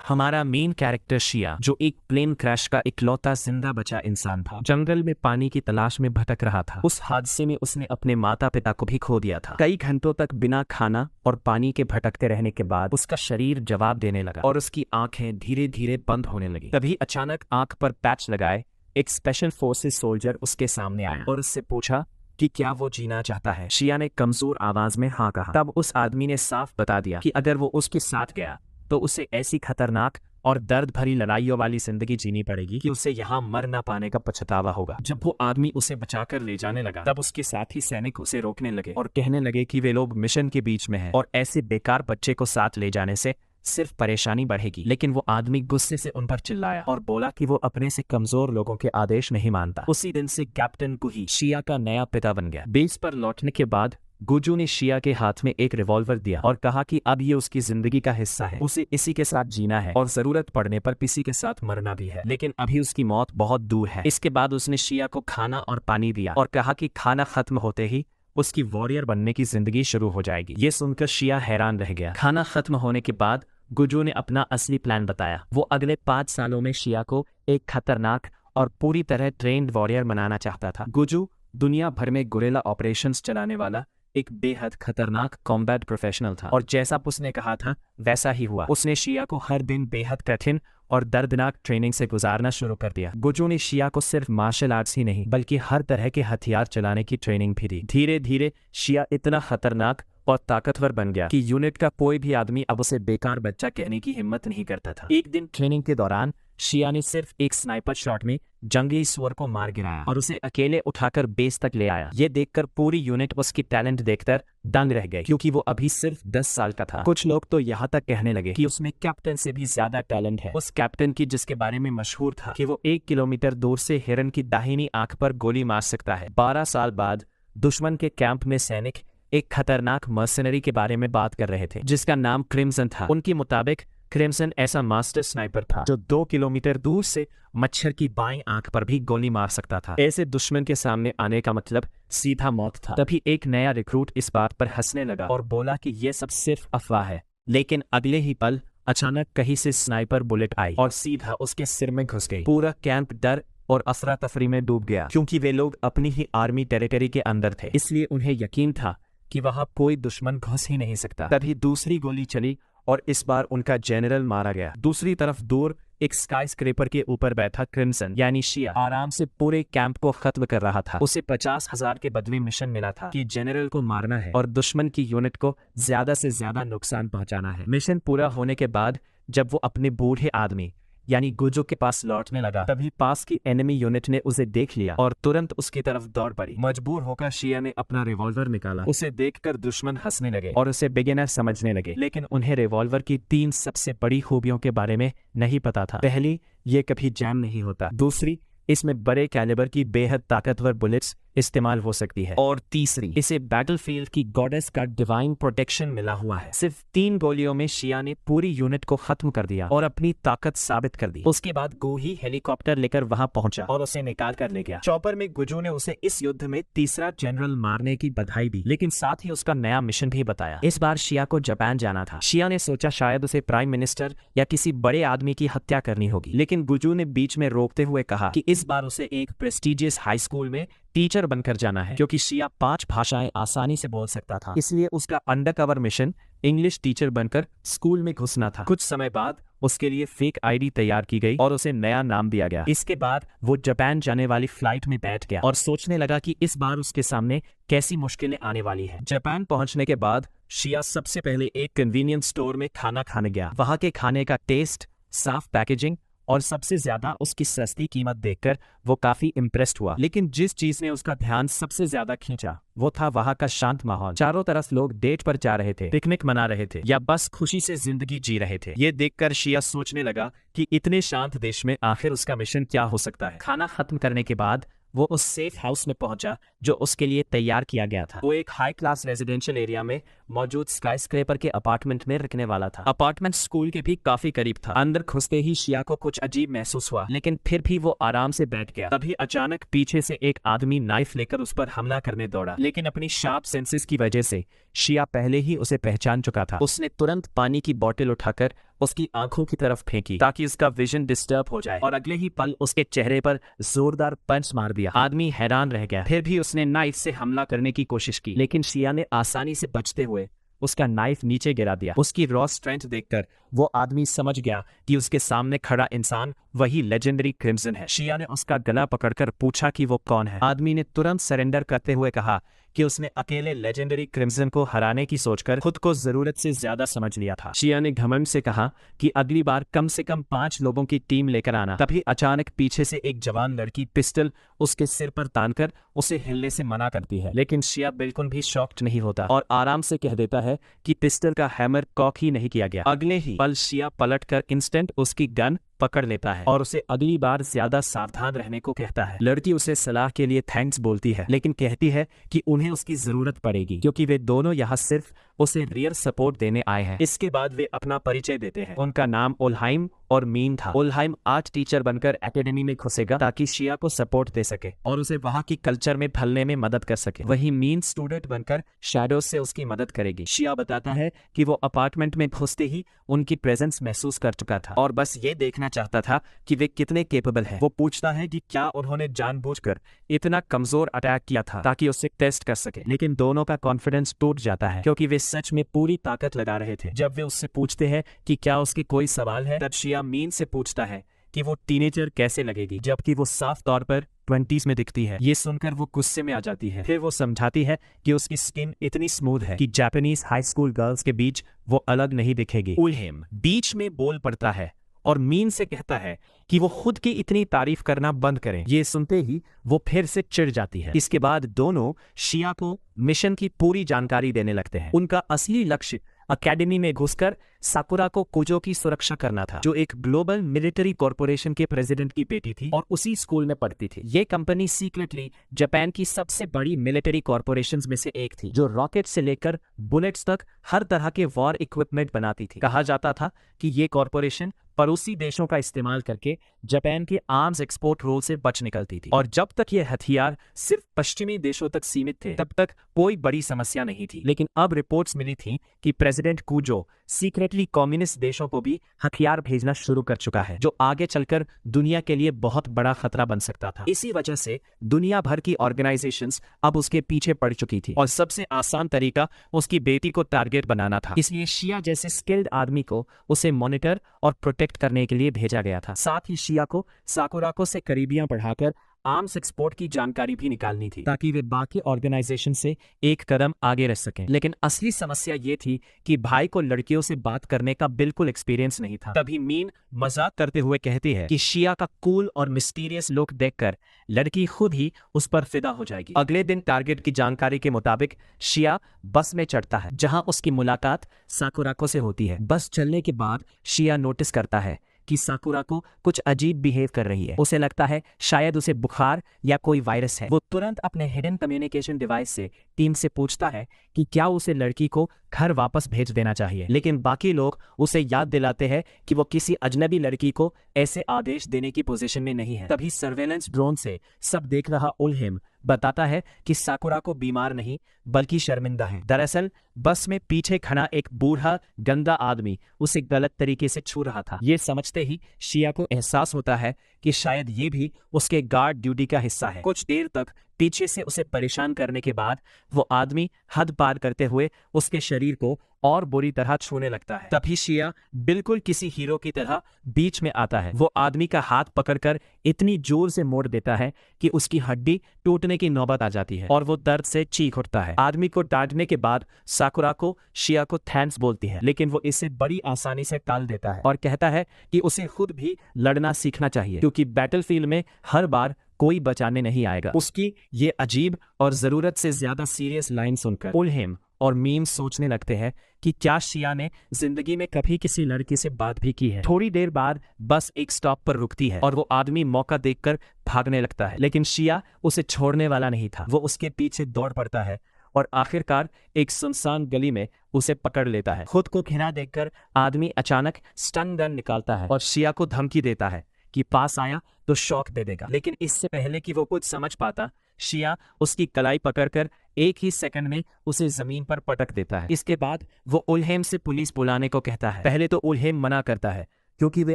हमारा main character शिया, जो एक प्लेन क्रैश का इकलौता जिंदा बचा इंसान था, जंगल में पानी की तलाश में भटक रहा था। उस हादसे में उसने अपने माता पिता को भी खो दिया था। कई घंटों तक बिना खाना और पानी के भटकते रहने के बाद उसका शरीर जवाब देने लगा और उसकी आंखें धीरे धीरे बंद होने लगी। तभी अचानक आंख पर पैच लगाए एक स्पेशल फोर्सेस सोल्जर उसके सामने आया और उससे पूछा कि क्या वो जीना चाहता है। शिया ने कमजोर आवाज में हाँ कहा। तब उस आदमी ने साफ बता दिया कि अगर वो उसके साथ गया तो उसे ऐसी खतरनाक और दर्द भरी लड़ाइयों वाली जिंदगी जीनी पड़ेगी कि उसे यहाँ मर ना पाने का पछतावा होगा। जब वो आदमी उसे बचाकर ले जाने लगा तब उसके साथी सैनिक उसे रोकने लगे और कहने लगे कि वे लोग मिशन के बीच में हैं और ऐसे बेकार बच्चे को साथ ले जाने से सिर्फ परेशानी बढ़ेगी। लेकिन वो आदमी गुस्से से उन पर चिल्लाया और बोला कि वो अपने से कमजोर लोगों के आदेश नहीं मानता। उसी दिन से कैप्टन गुही शिया का नया पिता बन गया। बेस पर लौटने के बाद गुजू ने शिया के हाथ में एक रिवॉल्वर दिया और कहा कि अब ये उसकी जिंदगी का हिस्सा है, उसे इसी के साथ जीना है और जरूरत पड़ने पर किसी के साथ मरना भी है, लेकिन अभी उसकी मौत बहुत दूर है। इसके बाद उसने शिया को खाना और पानी दिया और कहा कि खाना खत्म होते ही उसकी वॉरियर बनने की जिंदगी शुरू हो जाएगी। ये सुनकर शिया हैरान रह गया। खाना खत्म होने के बाद गुजू ने अपना असली प्लान बताया। वो अगले 5 सालों में शिया को एक खतरनाक और पूरी तरह ट्रेन्ड वॉरियर बनाना चाहता था। गुजू दुनिया भर में गुरिल्ला ऑपरेशंस चलाने वाला एक बेहद खतरनाक कॉम्बैट प्रोफेशनल था और जैसा उसने कहा था वैसा ही हुआ। उसने शिया को हर दिन बेहद कठिन और दर्दनाक ट्रेनिंग से गुजारना शुरू कर दिया। गुजू ने शिया को सिर्फ मार्शल आर्ट्स ही नहीं बल्कि हर तरह के हथियार चलाने की ट्रेनिंग भी दी। धीरे धीरे शिया इतना खतरनाक और ताकतवर बन गया कि यूनिट का कोई भी आदमी अब उसे बेकार बच्चा कहने की हिम्मत नहीं करता था। एक दिन ट्रेनिंग के दौरान शिया ने सिर्फ एक स्नाइपर शॉट में जंगली सुअर को मार गिराया और उसे अकेले उठाकर बेस तक ले आया। ये देखकर पूरी यूनिट उसकी टैलेंट देखकर दंग रह गई, क्योंकि वो अभी सिर्फ 10 साल का था। कुछ लोग तो यहाँ तक कहने लगे कि उसमें कैप्टन से भी ज्यादा टैलेंट है। उस कैप्टन की जिसके बारे में मशहूर था कि वो 1 किलोमीटर दूर से हिरन की दाहिनी आंख पर गोली मार सकता है। 12 साल बाद दुश्मन के कैंप में सैनिक एक खतरनाक मर्सनरी के बारे में बात कर रहे थे जिसका नाम क्रिम्सन था। उनके मुताबिक क्रिम्सन ऐसा मास्टर स्नाइपर था जो 2 किलोमीटर दूर से मच्छर की बाईं आंख पर भी गोली मार सकता था। ऐसे दुश्मन के सामने आने का मतलब सीधा मौत था। तभी एक नया रिक्रूट इस बात पर हंसने लगा और बोला कि यह सब सिर्फ अफवाह है। लेकिन अगले ही पल अचानक कहीं से स्नाइपर बुलेट आई और सीधा उसके सिर में घुस गई। पूरा कैंप डर और अफरा तफरी में डूब गया, क्योंकि वे लोग अपनी ही आर्मी टेरिटरी के अंदर थे, इसलिए उन्हें यकीन था कि वहां कोई दुश्मन घुस ही नहीं सकता। तभी दूसरी गोली चली और इस बार उनका जनरल मारा गया। दूसरी तरफ दूर एक स्काई स्क्रेपर के ऊपर बैठा क्रिम्सन यानी शिया आराम से पूरे कैंप को खत्म कर रहा था। उसे 50,000 के बदले मिशन मिला था कि जनरल को मारना है और दुश्मन की यूनिट को ज्यादा से ज्यादा नुकसान पहुंचाना है। मिशन पूरा होने के बाद जब वो अपने बूढ़े आदमी यानी गुजू के पास लौटने लगा तभी पास की एनिमी यूनिट ने उसे देख लिया और तुरंत उसकी तरफ दौड़ पड़ी। मजबूर होकर शिया ने अपना रिवॉल्वर निकाला। उसे देखकर दुश्मन हंसने लगे और उसे बिगिनर समझने लगे, लेकिन उन्हें रिवॉल्वर की 3 सबसे बड़ी खूबियों के बारे में नहीं पता था। पहली, ये कभी जैम नहीं होता। दूसरी, इसमें बड़े कैलिबर की बेहद ताकतवर बुलेट्स इस्तेमाल हो सकती है। और तीसरी, इसे बैटलफील्ड की गॉडेस का डिवाइन प्रोटेक्शन मिला हुआ है। सिर्फ 3 गोलियों में शिया ने पूरी यूनिट को खत्म कर दिया और अपनी ताकत साबित कर दी। उसके बाद गुही हेलीकॉप्टर लेकर वहां पहुंचा और उसे निकाल कर ले गया। चॉपर में गुजू ने उसे इस युद्ध में तीसरा जनरल मारने की बधाई दी, लेकिन साथ ही उसका नया मिशन भी बताया। इस बार शिया को जापान जाना था। शिया ने सोचा शायद उसे प्राइम मिनिस्टर या किसी बड़े आदमी की हत्या करनी होगी, लेकिन गुजू ने बीच में रोकते हुए कहा कि इस बार उसे एक प्रेस्टिजियस हाई स्कूल में टीचर बनकर जाना है, क्योंकि शिया 5 भाषाएं आसानी से बोल सकता था। इसलिए उसका अंडरकवर मिशन इंग्लिश टीचर बनकर स्कूल में घुसना था। कुछ समय बाद उसके लिए फेक आईडी तैयार की गई और उसे नया नाम दिया गया। इसके बाद वो जापान जाने वाली फ्लाइट में बैठ गया और सोचने लगा कि इस बार उसके सामने कैसी मुश्किलें आने वाली है। जापान पहुंचने के बाद शिया सबसे पहले एक कन्वीनियंस स्टोर में खाना खाने गया। वहां के खाने का टेस्ट, साफ पैकेजिंग और सबसे ज्यादा उसकी सस्ती कीमत देखकर वो काफी इम्प्रेस्ड हुआ। लेकिन जिस चीज ने उसका ध्यान सबसे ज्यादा खींचा वो था वहां का शांत माहौल। चारों तरफ लोग डेट पर जा रहे थे, पिकनिक मना रहे थे या बस खुशी से जिंदगी जी रहे थे। ये देखकर शिया सोचने लगा कि इतने शांत देश में आखिर उसका मिशन क्या हो सकता है। खाना खत्म करने के बाद वो उस सेफ हाउस में पहुंचा जो उसके लिए तैयार किया गया था। वो एक हाई क्लास रेजिडेंशियल एरिया में मौजूद स्काई स्क्रेपर के अपार्टमेंट में रुकने वाला था। अपार्टमेंट स्कूल के भी काफी करीब था। अंदर घुसते ही शिया को कुछ अजीब महसूस हुआ, लेकिन फिर भी वो आराम से बैठ गया। तभी अचानक पीछे से एक आदमी नाइफ लेकर उस पर हमला करने दौड़ा, लेकिन अपनी शार्प सेंसेस की वजह से शिया पहले ही उसे पहचान चुका था। उसने तुरंत पानी की बोतल उठाकर उसकी आंखों की तरफ फेंकी ताकि उसका विजन डिस्टर्ब हो जाए और अगले ही पल उसके चेहरे पर जोरदार पंच मार दिया। आदमी हैरान रह गया। फिर भी उसने नाइफ से हमला करने की कोशिश की, लेकिन शिया ने आसानी से बचते हुए उसका नाइफ नीचे गिरा दिया। उसकी रॉ स्ट्रेंथ देखकर वो आदमी समझ गया कि उसके सामने खड़ा इंसान वही लेजेंडरी क्रिम्सन है। शिया ने उसका गला पकड़कर पूछा कि वो कौन है। आदमी ने तुरंत सरेंडर करते हुए कहा कि उसने अकेले लेजेंडरी क्रिम्सन को हराने की सोचकर खुद को जरूरत से ज्यादा समझ लिया था। शिया ने घमंड से कहा कि अगली बार कम से कम 5 लोगों की टीम लेकर आना। तभी अचानक पीछे से एक जवान लड़की पिस्टल उसके सिर पर तानकर उसे हिलने से मना करती है, लेकिन शिया बिल्कुल भी शॉक्ड नहीं होता और आराम से कह देता है कि पिस्टल का हैमर कॉक ही नहीं किया गया। अगले ही पल शिया पलटकर इंस्टेंट उसकी गन पकड़ लेता है और उसे अगली बार ज्यादा सावधान रहने को कहता है। लड़की उसे सलाह के लिए थैंक्स बोलती है, लेकिन कहती है कि उन्हें उसकी जरूरत पड़ेगी क्योंकि वे दोनों यहाँ सिर्फ उसे रियल सपोर्ट देने आए हैं। इसके बाद वे अपना परिचय देते हैं। उनका नाम ओल्हाइम और मीन था। ओल्हाइम आर्ट टीचर बनकर एकेडमी में घुसेगा ताकि शिया को सपोर्ट दे सके और उसे वहाँ की कल्चर में ढलने में मदद कर सके। वही मीन स्टूडेंट बनकर शैडोज से उसकी मदद करेगी। शिया बताता है कि वो अपार्टमेंट में घुसते ही उनकी प्रेजेंस महसूस कर चुका था और बस ये देखना चाहता था कि वे कितने केपेबल हैं। वो पूछता है कि क्या उन्होंने जानबूझकर इतना कमजोर अटैक किया था ताकि उसे टेस्ट कर सके, लेकिन दोनों का कॉन्फिडेंस टूट जाता है क्योंकि वे सच में पूरी ताकत लगा रहे थे। जब वे उससे पूछते हैं कि क्या उसके कोई सवाल है, तब शिया मीन से पूछता है कि वो टीनेजर कैसे लगेगी, जबकि वो साफ तौर पर 20s में दिखती है। ये सुनकर वो गुस्से में आ जाती है। फिर वो समझाती है कि उसकी स्किन इतनी स्मूथ है कि जापानीज हाई स्कूल गर्ल्स के बीच वो अलग नहीं दिखेगी। ओल्हाइम बीच में बोल पड़ता है और मीन से कहता है कि वो खुद की इतनी तारीफ करना बंद करें। ये सुनते ही वो फिर से चिढ़ जाती है। इसके बाद दोनों शिया को मिशन की पूरी जानकारी देने लगते हैं। उनका असली लक्ष्य अकेडमी में घुसकर साकुरा को कुजो की सुरक्षा करना था, जो एक ग्लोबल मिलिट्री कॉरपोरेशन के प्रेसिडेंट की बेटी थी और उसी स्कूल में पढ़ती थी। ये कंपनी सीक्रेटली जापान की सबसे बड़ी मिलिट्री कॉरपोरेशंस में से एक थी, जो रॉकेट से लेकर बुलेट्स तक हर तरह के वॉर इक्विपमेंट बनाती थी। कहा जाता था कि ये कॉरपोरेशन पड़ोसी देशों का इस्तेमाल करके जापान के आर्म्स एक्सपोर्ट रूल से बच निकलती थी और जब तक ये हथियार सिर्फ पश्चिमी देशों तक सीमित थे तब तक कोई बड़ी समस्या नहीं थी। लेकिन अब रिपोर्ट्स मिली थी कि प्रेसिडेंट कुजो सीक्रेटली कम्युनिस्ट देशों को भी हथियार भेजना शुरू कर चुका है, जो आगे चलकर दुनिया के लिए बहुत बड़ा खतरा बन सकता था। इसी वजह से दुनिया भर की ऑर्गेनाइजेशंस अब उसके पीछे पड़ चुकी थी और सबसे आसान तरीका उसकी बेटी को टारगेट बनाना था। इसलिए शिया जैसे स्किल्ड आदमी को उसे मॉनिटर और प्रोटेक्ट करने के लिए भेजा गया था। साथ ही शिया को साकुराको से करीबियां बढ़ाकर आर्म्स एक्सपोर्ट की जानकारी भी निकालनी थी ताकि वे बाकी ऑर्गेनाइजेशन से एक कदम आगे रह सकें। लेकिन असली समस्या ये थी कि भाई को लड़कियों से बात करने का बिल्कुल एक्सपीरियंस नहीं था। तभी मीन मजाक करते हुए कहती है कि शिया का कूल और मिस्टीरियस लुक देखकर लड़की खुद ही उस पर फिदा हो जाएगी। अगले दिन टारगेट की जानकारी के मुताबिक शिया बस में चढ़ता है, जहां उसकी मुलाकात साकुराको से होती है। बस चलने के बाद शिया नोटिस करता है कि साकुराको कुछ अजीब बिहेव कर रही है। उसे लगता है शायद उसे बुखार या कोई वायरस है। वो तुरंत अपने हिडन कम्युनिकेशन डिवाइस से टीम से पूछता है कि क्या उसे लड़की को घर वापस भेज देना चाहिए, लेकिन बाकी लोग उसे याद दिलाते हैं कि वो किसी अजनबी लड़की को ऐसे आदेश देने की पोजीशन में नहीं है। तभी सर्वेलेंस ड्रोन से सब देख रहा ओल्हाइम बताता है कि साकुराको बीमार नहीं बल्कि शर्मिंदा है। दरअसल बस में पीछे खड़ा एक बूढ़ा गंदा आदमी उसे गलत तरीके से छू रहा था। ये समझते ही शिया को एहसास होता है कि शायद ये भी उसके गार्ड ड्यूटी का हिस्सा है। कुछ देर तक पीछे से उसे परेशान करने के बाद वो आदमी हद पार करते हुए उसके शरीर को और बुरी तरह छूने लगता है। तभी शिया बिल्कुल किसी हीरो की तरह बीच में आता है। वो आदमी का हाथ पकड़कर इतनी जोर से मोड़ देता है कि उसकी हड्डी टूटने की नौबत आ जाती है और वो दर्द से चीख उठता है। आदमी को डांटने के बाद साकुराको शिया को थैंक्स बोलती है, लेकिन वो इसे बड़ी आसानी से टाल देता है और कहता है कि उसे खुद भी लड़ना सीखना चाहिए क्योंकि बैटलफील्ड में हर बार कोई बचाने नहीं आएगा। उसकी ये अजीब और जरूरत से ज्यादा सीरियस लाइन सुनकर ओल्हाइम और मीम सोचने लगते हैं कि क्या शिया ने जिंदगी में कभी किसी लड़की से बात भी की है। थोड़ी देर बाद बस एक स्टॉप पर रुकती है और वो आदमी मौका देखकर भागने लगता है, लेकिन शिया उसे छोड़ने वाला नहीं था। वो उसके पीछे दौड़ पड़ता है और आखिरकार एक सुनसान गली में उसे पकड़ लेता है। खुद को घिना देखकर आदमी अचानक स्टन गन निकालता है और शिया को धमकी देता है कि पास आया तो शॉक दे देगा। लेकिन इससे पहले कि वो कुछ समझ पाता, शिया उसकी कलाई पकड़कर एक ही सेकंड में उसे जमीन पर पटक देता है। इसके बाद वो उल्हेम से पुलिस बुलाने को कहता है। पहले तो उल्हेम मना करता है क्योंकि वे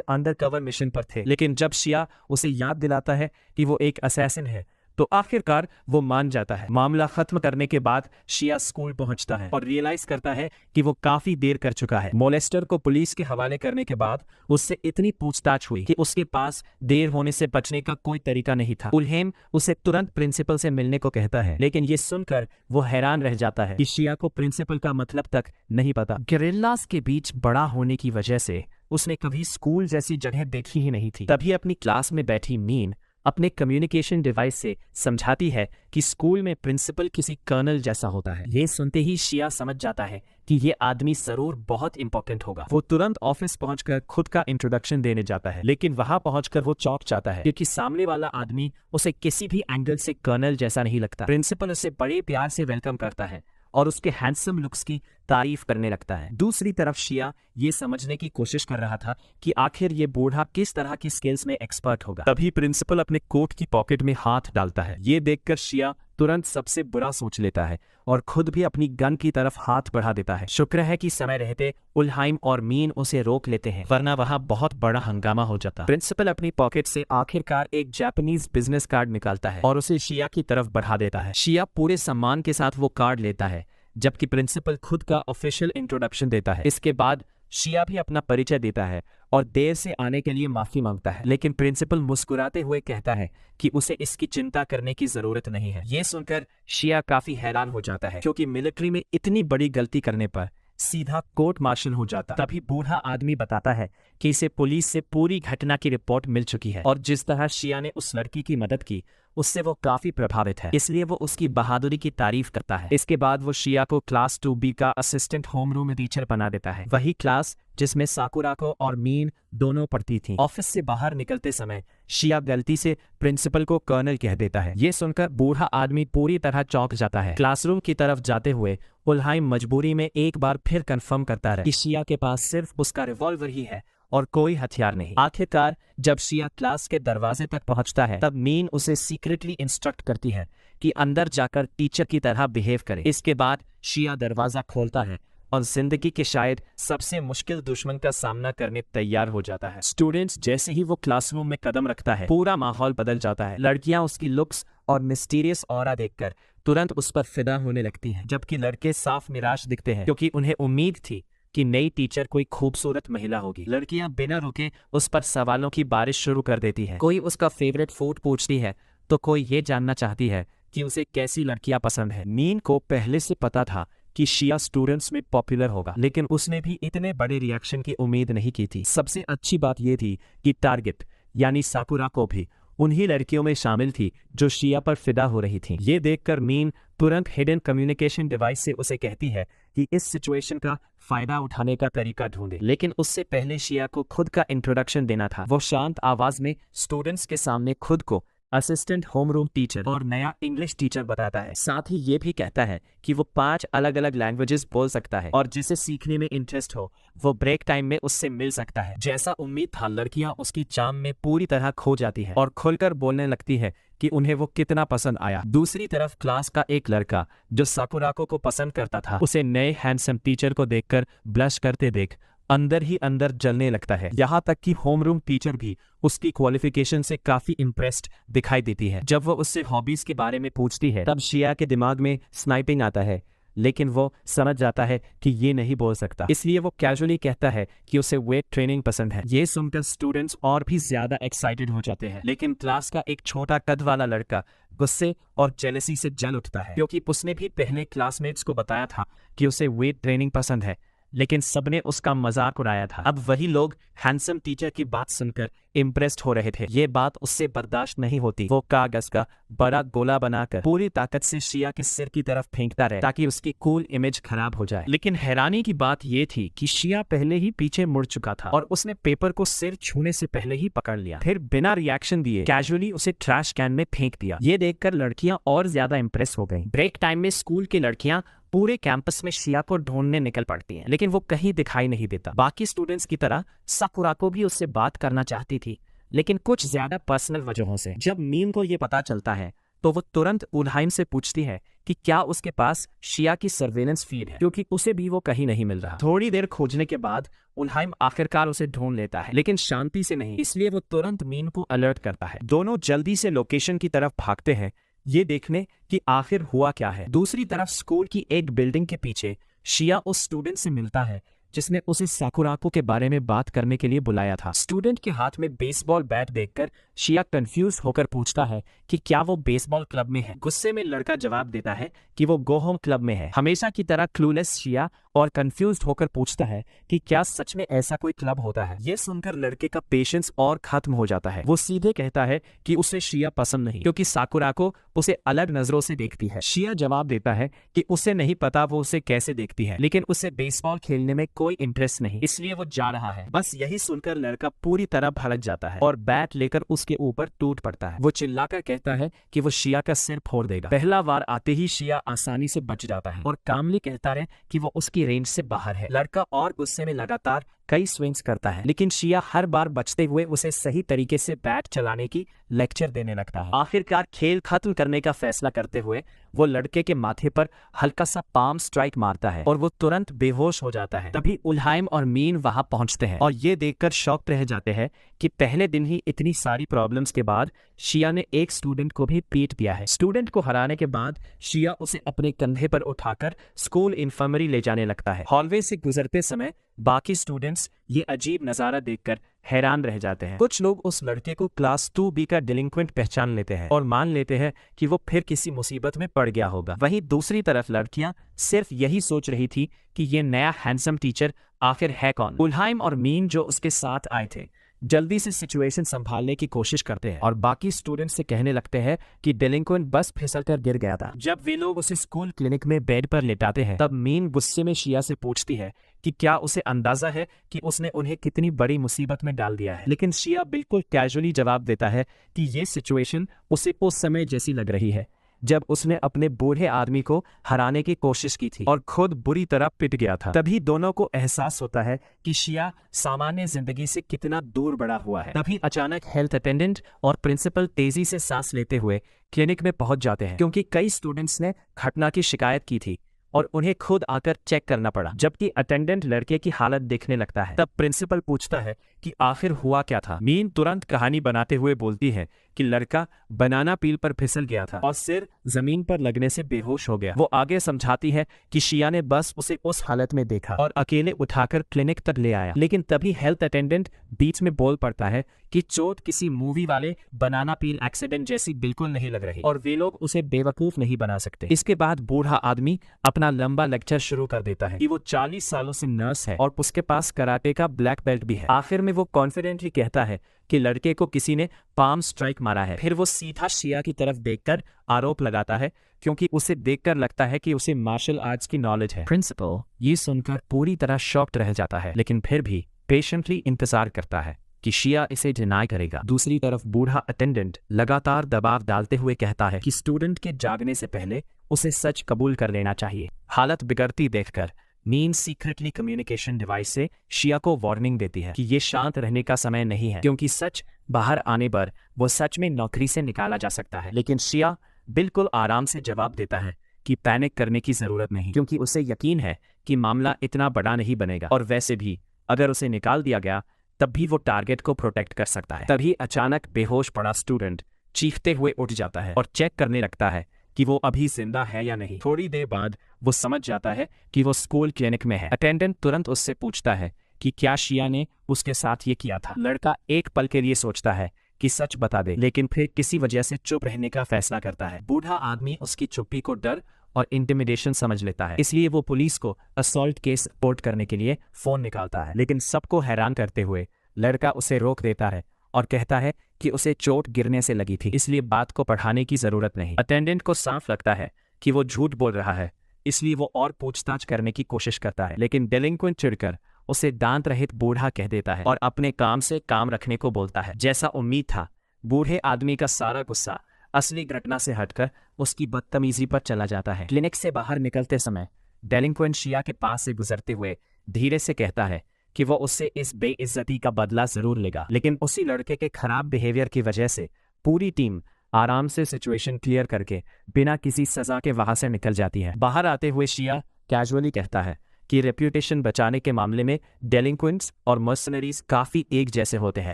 अंडर कवर मिशन पर थे, लेकिन जब शिया उसे याद दिलाता है कि वो एक असैसिन है तो आखिरकार वो मान जाता है। मामला खत्म करने के बाद शिया स्कूल पहुंचता है और रियलाइज करता है कि वो काफी देर कर चुका है। मोलेस्टर को पुलिस के हवाले करने के बाद उससे इतनी पूछताछ हुई कि उसके पास देर होने से बचने का कोई तरीका नहीं था। उल्हेम उसे तुरंत प्रिंसिपल से मिलने को कहता है, लेकिन ये सुनकर वो हैरान रह जाता है कि शिया को प्रिंसिपल का मतलब तक नहीं पता। गेरिल्लास के बीच बड़ा होने की वजह से उसने कभी स्कूल जैसी जगह देखी ही नहीं थी। तभी अपनी क्लास में बैठी मीन अपने कम्युनिकेशन डिवाइस से समझाती है कि स्कूल में प्रिंसिपल किसी कर्नल जैसा होता है। ये सुनते ही शिया समझ जाता है कि ये आदमी जरूर बहुत इंपॉर्टेंट होगा। वो तुरंत ऑफिस पहुंचकर खुद का इंट्रोडक्शन देने जाता है, लेकिन वहां पहुंचकर वो चौंक जाता है क्योंकि सामने वाला आदमी उसे किसी भी एंगल से कर्नल जैसा नहीं लगता। प्रिंसिपल उसे बड़े प्यार से वेलकम करता है और उसके हैंडसम लुक्स की तारीफ करने लगता है। दूसरी तरफ शिया ये समझने की कोशिश कर रहा था कि आखिर ये बूढ़ा किस तरह की स्किल्स में एक्सपर्ट होगा। तभी प्रिंसिपल अपने कोट की पॉकेट में हाथ डालता है। ये देखकर शिया तुरंत सबसे बुरा सोच लेता है और खुद भी अपनी गन की तरफ हाथ बढ़ा देता है। शुक्र है कि समय रहते उल्हाइम और मीन उसे रोक लेते हैं, वरना वहां बहुत बड़ा हंगामा हो जाता। प्रिंसिपल अपनी पॉकेट से आखिरकार एक जापानीज बिजनेस कार्ड निकालता है और उसे शिया की तरफ बढ़ा देता है। शिया पूरे सम्मान के साथ वो कार्ड लेता है, जबकि प्रिंसिपल खुद का ऑफिशियल इंट्रोडक्शन देता है। इसके बाद शिया भी अपना परिचय देता है और देर से आने के लिए माफी मांगता है, लेकिन प्रिंसिपल मुस्कुराते हुए कहता है कि उसे इसकी चिंता करने की जरूरत नहीं है। ये सुनकर शिया काफी हैरान हो जाता है क्योंकि मिलिट्री में इतनी बड़ी गलती करने पर सीधा कोर्ट मार्शल हो जाता। तभी बूढ़ा आदमी बताता है कि इसे पुलिस से पूरी घटना की रिपोर्ट मिल चुकी है और जिस तरह शिया ने उस लड़की की मदद की उससे वो काफी प्रभावित है, इसलिए वो उसकी बहादुरी की तारीफ करता है। इसके बाद वो शिया को क्लास 2B का असिस्टेंट होमरूम टीचर बना देता है, वही क्लास जिसमें साकुराको और मीन दोनों पढ़ती थीं। ऑफिस से बाहर निकलते समय शिया गलती से प्रिंसिपल को कर्नल कह देता है। ये सुनकर बूढ़ा आदमी पूरी तरह चौंक जाता है। क्लासरूम की तरफ जाते हुए उल्हाइम मजबूरी में एक बार फिर कंफर्म करता है कि शिया के पास सिर्फ उसका रिवॉल्वर ही है और कोई हथियार नहीं। आखिरकार जब शिया क्लास के दरवाजे तक पहुंचता है तब मीन उसे सीक्रेटली इंस्ट्रक्ट करती है कि अंदर जाकर टीचर की तरह बिहेव करे। इसके बाद शिया दरवाजा खोलता है और जिंदगी के शायद सबसे मुश्किल दुश्मन का सामना करने तैयार हो जाता है। स्टूडेंट्स जैसे ही वो क्लासरूम में कदम रखता है पूरा माहौल बदल जाता है। लड़कियां उसकी लुक्स और मिस्टीरियस ऑरा देखकर तुरंत उस पर फिदा होने लगती हैं, जबकि लड़के साफ निराश दिखते हैं क्योंकि उन्हें उम्मीद थी कि नई टीचर कोई खूबसूरत महिला होगी। लड़कियां बिना रुके उस पर सवालों की बारिश शुरू कर देती है। कोई उसका फेवरेट फूड पूछती है तो कोई ये जानना चाहती है कि उसे कैसी लड़कियां पसंद है। मीन को पहले से पता था कि शिया स्टूडेंट्स में पॉपुलर होगा, लेकिन उसने भी इतने बड़े रिएक्शन की उम्मीद नहीं की थी। सबसे अच्छी बात यह थी कि टारगेट यानी साकुराको भी उन्हीं लड़कियों में शामिल थी जो शिया पर फिदा हो रही थीं। ये देखकर मीन तुरंत हिडन कम्युनिकेशन डिवाइस से उसे कहती है कि इस सिचुएशन का फायदा उठाने का तरीका ढूंढे, लेकिन उससे पहले शिया को खुद का इंट्रोडक्शन देना था। वो शांत आवाज में स्टूडेंट्स के सामने खुद को असिस्टेंट होमरूम टीचर और नया इंग्लिश टीचर बताता है। साथ ही ये भी कहता है कि वो 5 अलग अलग लैंग्वेजेस बोल सकता है और जिसे सीखने में इंटरेस्ट हो वो ब्रेक टाइम में उससे मिल सकता है। जैसा उम्मीद था लड़कियां उसकी चाम में पूरी तरह खो जाती है और खुलकर बोलने लगती है कि उन्हें वो कितना पसंद आया। दूसरी तरफ क्लास का एक लड़का जो साकुराको को पसंद करता था उसे नए हैंडसम टीचर को देखकर ब्लश करते देख अंदर ही अंदर जलने लगता है। यहाँ तक कि होमरूम टीचर भी उसकी क्वालिफिकेशन से काफी इम्प्रेस्ड दिखाई देती है। जब वो उससे हॉबीज के बारे में पूछती है तब शिया के दिमाग में स्नाइपिंग आता है, लेकिन वो समझ जाता है कि ये नहीं बोल सकता, इसलिए वो कैजुअली कहता है कि उसे वेट ट्रेनिंग पसंद है। ये सुनकर स्टूडेंट्स और भी ज्यादा एक्साइटेड हो जाते हैं, लेकिन क्लास का एक छोटा कद वाला लड़का गुस्से और जेलसी से जल उठता है क्योंकि उसने भी पहले क्लासमेट्स को बताया था कि उसे वेट ट्रेनिंग पसंद है, लेकिन सबने उसका मजाक उड़ाया था। अब वही लोग हैंडसम टीचर की बात सुनकर इम्प्रेस्ड हो रहे थे। ये बात उससे बर्दाश्त नहीं होती। वो कागज का बड़ा गोला बनाकर पूरी ताकत से शिया के सिर की तरफ फेंकता रहे ताकि उसकी कूल इमेज खराब हो जाए। लेकिन हैरानी की बात ये थी कि शिया पहले ही पीछे मुड़ चुका था और उसने पेपर को सिर छूने से पहले ही पकड़ लिया, फिर बिना रिएक्शन दिए कैजुअली उसे ट्रैश कैन में फेंक दिया। ये देखकर लड़कियां और ज्यादा इम्प्रेस हो गई। ब्रेक टाइम में स्कूल की लड़कियां पूरे कैंपस में शिया को ढूंढने निकल पड़ती हैं, लेकिन वो कहीं दिखाई नहीं देता। बाकी स्टूडेंट्स की तरह साकुराको भी उससे बात करना चाहती थी, लेकिन कुछ ज्यादा पर्सनल वजहों से। जब मीन को ये पता चलता है तो वो तुरंत उल्हाइम से पूछती है कि क्या उसके पास शिया की सर्वेलेंस फीड है, क्योंकि उसे भी वो कहीं नहीं मिल रहा। थोड़ी देर खोजने के बाद उल्हाइम आखिरकार उसे ढूंढ लेता है, लेकिन शांति से नहीं, इसलिए वो तुरंत मीन को अलर्ट करता है। दोनों जल्दी से लोकेशन की तरफ भागते हैं, ये देखने कि आखिर हुआ क्या है। दूसरी तरफ स्कूल की एक बिल्डिंग के पीछे शिया उस स्टूडेंट से मिलता है जिसने उसे साकुराको के बारे में बात करने के लिए बुलाया था। स्टूडेंट के हाथ में बेसबॉल बैट देखकर शिया कंफ्यूज होकर पूछता है कि क्या वो बेसबॉल क्लब में है। गुस्से में लड़का जवाब देता है कि वो गो होम क्लब में है। हमेशा की तरह क्लूलेस शिया और कंफ्यूज होकर पूछता है कि क्या सच में ऐसा कोई क्लब होता है। ये सुनकर लड़के का पेशेंस और खत्म हो जाता है। वो सीधे कहता है कि उसे शिया पसंद नहीं, क्योंकि साकुराको उसे अलग नजरों से देखती है। शिया जवाब देता है कि उसे नहीं पता वो उसे कैसे देखती है, लेकिन उसे बेसबॉल खेलने में कोई इंटरेस्ट नहीं, इसलिए वो जा रहा है। बस यही सुनकर लड़का पूरी तरह भड़क जाता है और बैट लेकर उसके ऊपर टूट पड़ता है। वो चिल्लाकर कहता है कि वो शिया का सिर फोड़ देगा। पहला वार आते ही शिया आसानी से बच जाता है और कामली कहता है कि वो उसकी रेंज से बाहर है। लड़का और गुस्से में लगातार कई स्विंग्स करता है, लेकिन शिया हर बार बचते हुए उसे सही तरीके से बैट चलाने की लेक्चर देने लगता है। आखिरकार खेल खत्म करने का फैसला करते हुए वो लड़के के माथे पर हल्का सा पाम स्ट्राइक मारता है और वो तुरंत बेहोश हो जाता है। तभी उल्हाइम और मीन वहां पहुंचते हैं और ये देखकर शॉक्ड रह जाते हैं कि पहले दिन ही इतनी सारी प्रॉब्लम्स के बाद शिया ने एक स्टूडेंट को भी पीट दिया है। स्टूडेंट को हराने के बाद शिया उसे अपने कंधे पर उठाकर स्कूल इन्फर्मरी ले जाने लगता है। हॉलवे से गुजरते समय बाकी स्टूडेंट्स ये अजीब नजारा देखकर हैरान रह जाते हैं। कुछ लोग उस लड़के को क्लास 2B का डिलिंक्वेंट पहचान लेते हैं और मान लेते हैं कि वो फिर किसी मुसीबत में पड़ गया होगा। वहीं दूसरी तरफ लड़कियां सिर्फ यही सोच रही थी कि ये नया हैंडसम टीचर आखिर है कौन। उल्हाइम और मीन जो उसके साथ आए थे जल्दी से सिचुएशन संभालने की कोशिश करते हैं और बाकी स्टूडेंट्स से कहने लगते हैं कि डेलिंक्वेंट बस फिसलकर गिर गया था। जब वे लोग उसे स्कूल क्लिनिक में बेड पर लेटाते हैं तब मीन गुस्से में शिया से पूछती है कि क्या उसे अंदाजा है कि उसने उन्हें कितनी बड़ी मुसीबत में डाल दिया है, लेकिन शिया बिल्कुल कैजुअली जवाब देता है कि ये सिचुएशन उसे उस समय जैसी लग रही है जब उसने अपने बूढ़े आदमी को हराने की कोशिश की थी और खुद बुरी तरह पिट गया था। तभी दोनों को एहसास होता है कि शिया सामान्य जिंदगी से कितना दूर बढ़ा हुआ है। तभी अचानक हेल्थ अटेंडेंट और प्रिंसिपल तेजी से सांस लेते हुए क्लिनिक में पहुंच जाते हैं, क्योंकि कई स्टूडेंट्स ने घटना की शिकायत की थी और उन्हें खुद आकर चेक करना पड़ा। जबकि अटेंडेंट लड़के की हालत देखने लगता है तब प्रिंसिपल पूछता है कि आखिर हुआ क्या था। मीन तुरंत कहानी बनाते हुए बोलती है कि लड़का बनाना पील पर फिसल गया था और सिर जमीन पर लगने से बेहोश हो गया। वो आगे समझाती है कि शिया ने बस उसे उस हालत में देखा और अकेले उठाकर क्लिनिक तक ले आया, लेकिन तभी हेल्थ अटेंडेंट बीच में बोल पड़ता है कि चोट किसी मूवी वाले बनाना पील एक्सीडेंट जैसी बिल्कुल नहीं लग रही और वे लोग उसे बेवकूफ नहीं बना सकते। इसके बाद बूढ़ा आदमी अपना लंबा लेक्चर शुरू कर देता है कि वो 40 सालों से नर्स है और उसके पास कराटे का ब्लैक बेल्ट भी है। आखिर में वो कॉन्फिडेंटली कहता है कि लड़के को किसी ने पाम स्ट्राइक मारा है। फिर वो सीधा शिया की तरफ देखकर आरोप लगाता है, क्योंकि उसे देखकर लगता है कि उसे मार्शल आर्ट्स की नॉलेज है। प्रिंसिपल ये सुनकर पूरी तरह शॉक्ड रह जाता है, लेकिन फिर भी पेशेंटली इंतजार करता है कि शिया इसे डिनाई करेगा। दूसरी तरफ बूढ़ा अटेंडेंट लगातार दबाव डालते हुए कहता है कि स्टूडेंट के जागने से पहले उसे सच कबूल कर लेना चाहिए। हालत बिगड़ती देखकर मीन सीक्रेटली कम्युनिकेशन डिवाइस से शिया को वार्निंग देती है कि ये शांत रहने का समय नहीं है, क्योंकि सच बाहर आने पर वो सच में नौकरी से निकाला जा सकता है। लेकिन शिया बिल्कुल आराम से जवाब देता है कि पैनिक करने की जरूरत नहीं, क्योंकि उसे यकीन है कि मामला इतना बड़ा नहीं बनेगा और वैसे भी अगर उसे निकाल दिया गया तब भी वो टारगेट को प्रोटेक्ट कर सकता है। तभी अचानक बेहोश पड़ा स्टूडेंट चीखते हुए उठ जाता है और चेक करने लगता है कि वो अभी जिंदा है या नहीं। थोड़ी देर बाद वो समझ जाता है कि वो स्कूल क्लिनिक में है। अटेंडेंट तुरंत उससे पूछता है कि क्या शिया ने उसके साथ ये किया था। लड़का एक पल के लिए सोचता है कि सच बता दे, लेकिन फिर किसी वजह से चुप रहने का फैसला करता है। बूढ़ा आदमी उसकी चुप्पी को डर और इंटिमिडेशन समझ लेता है, इसलिए वो पुलिस को असॉल्ट केस रिपोर्ट करने के लिए फोन निकालता है। लेकिन सबको हैरान करते हुए लड़का उसे रोक देता है और कहता है कि उसे चोट गिरने से लगी थी, इसलिए बात को बढ़ाने की जरूरत नहीं। अटेंडेंट को साफ लगता है कि वो झूठ बोल रहा है, इसलिए वो और पूछताछ करने की कोशिश करता है, लेकिन डेलिंक्वेंट चिढ़कर उसे दांत रहित बूढ़ा कह देता है और अपने काम से काम रखने को बोलता है। जैसा उम्मीद था, बूढ़े आदमी का सारा गुस्सा असली घटना से हटकर उसकी बदतमीजी पर चला जाता है। क्लिनिक से बाहर निकलते समय डेलिंक्वेंट शिया के पास से गुजरते हुए धीरे से कहता है कि वो उससे इस बेइज्जती का बदला जरूर लेगा, लेकिन उसी लड़के के खराब बिहेवियर की वजह से पूरी टीम आराम से सिचुएशन क्लियर करके बिना किसी सजा के वहां से निकल जाती है। बाहर आते हुए शिया कैजुअली कहता है कि रेप्यूटेशन बचाने के मामले में डेलिंक्वेंट्स और मर्सनरीज काफी एक जैसे होते हैं।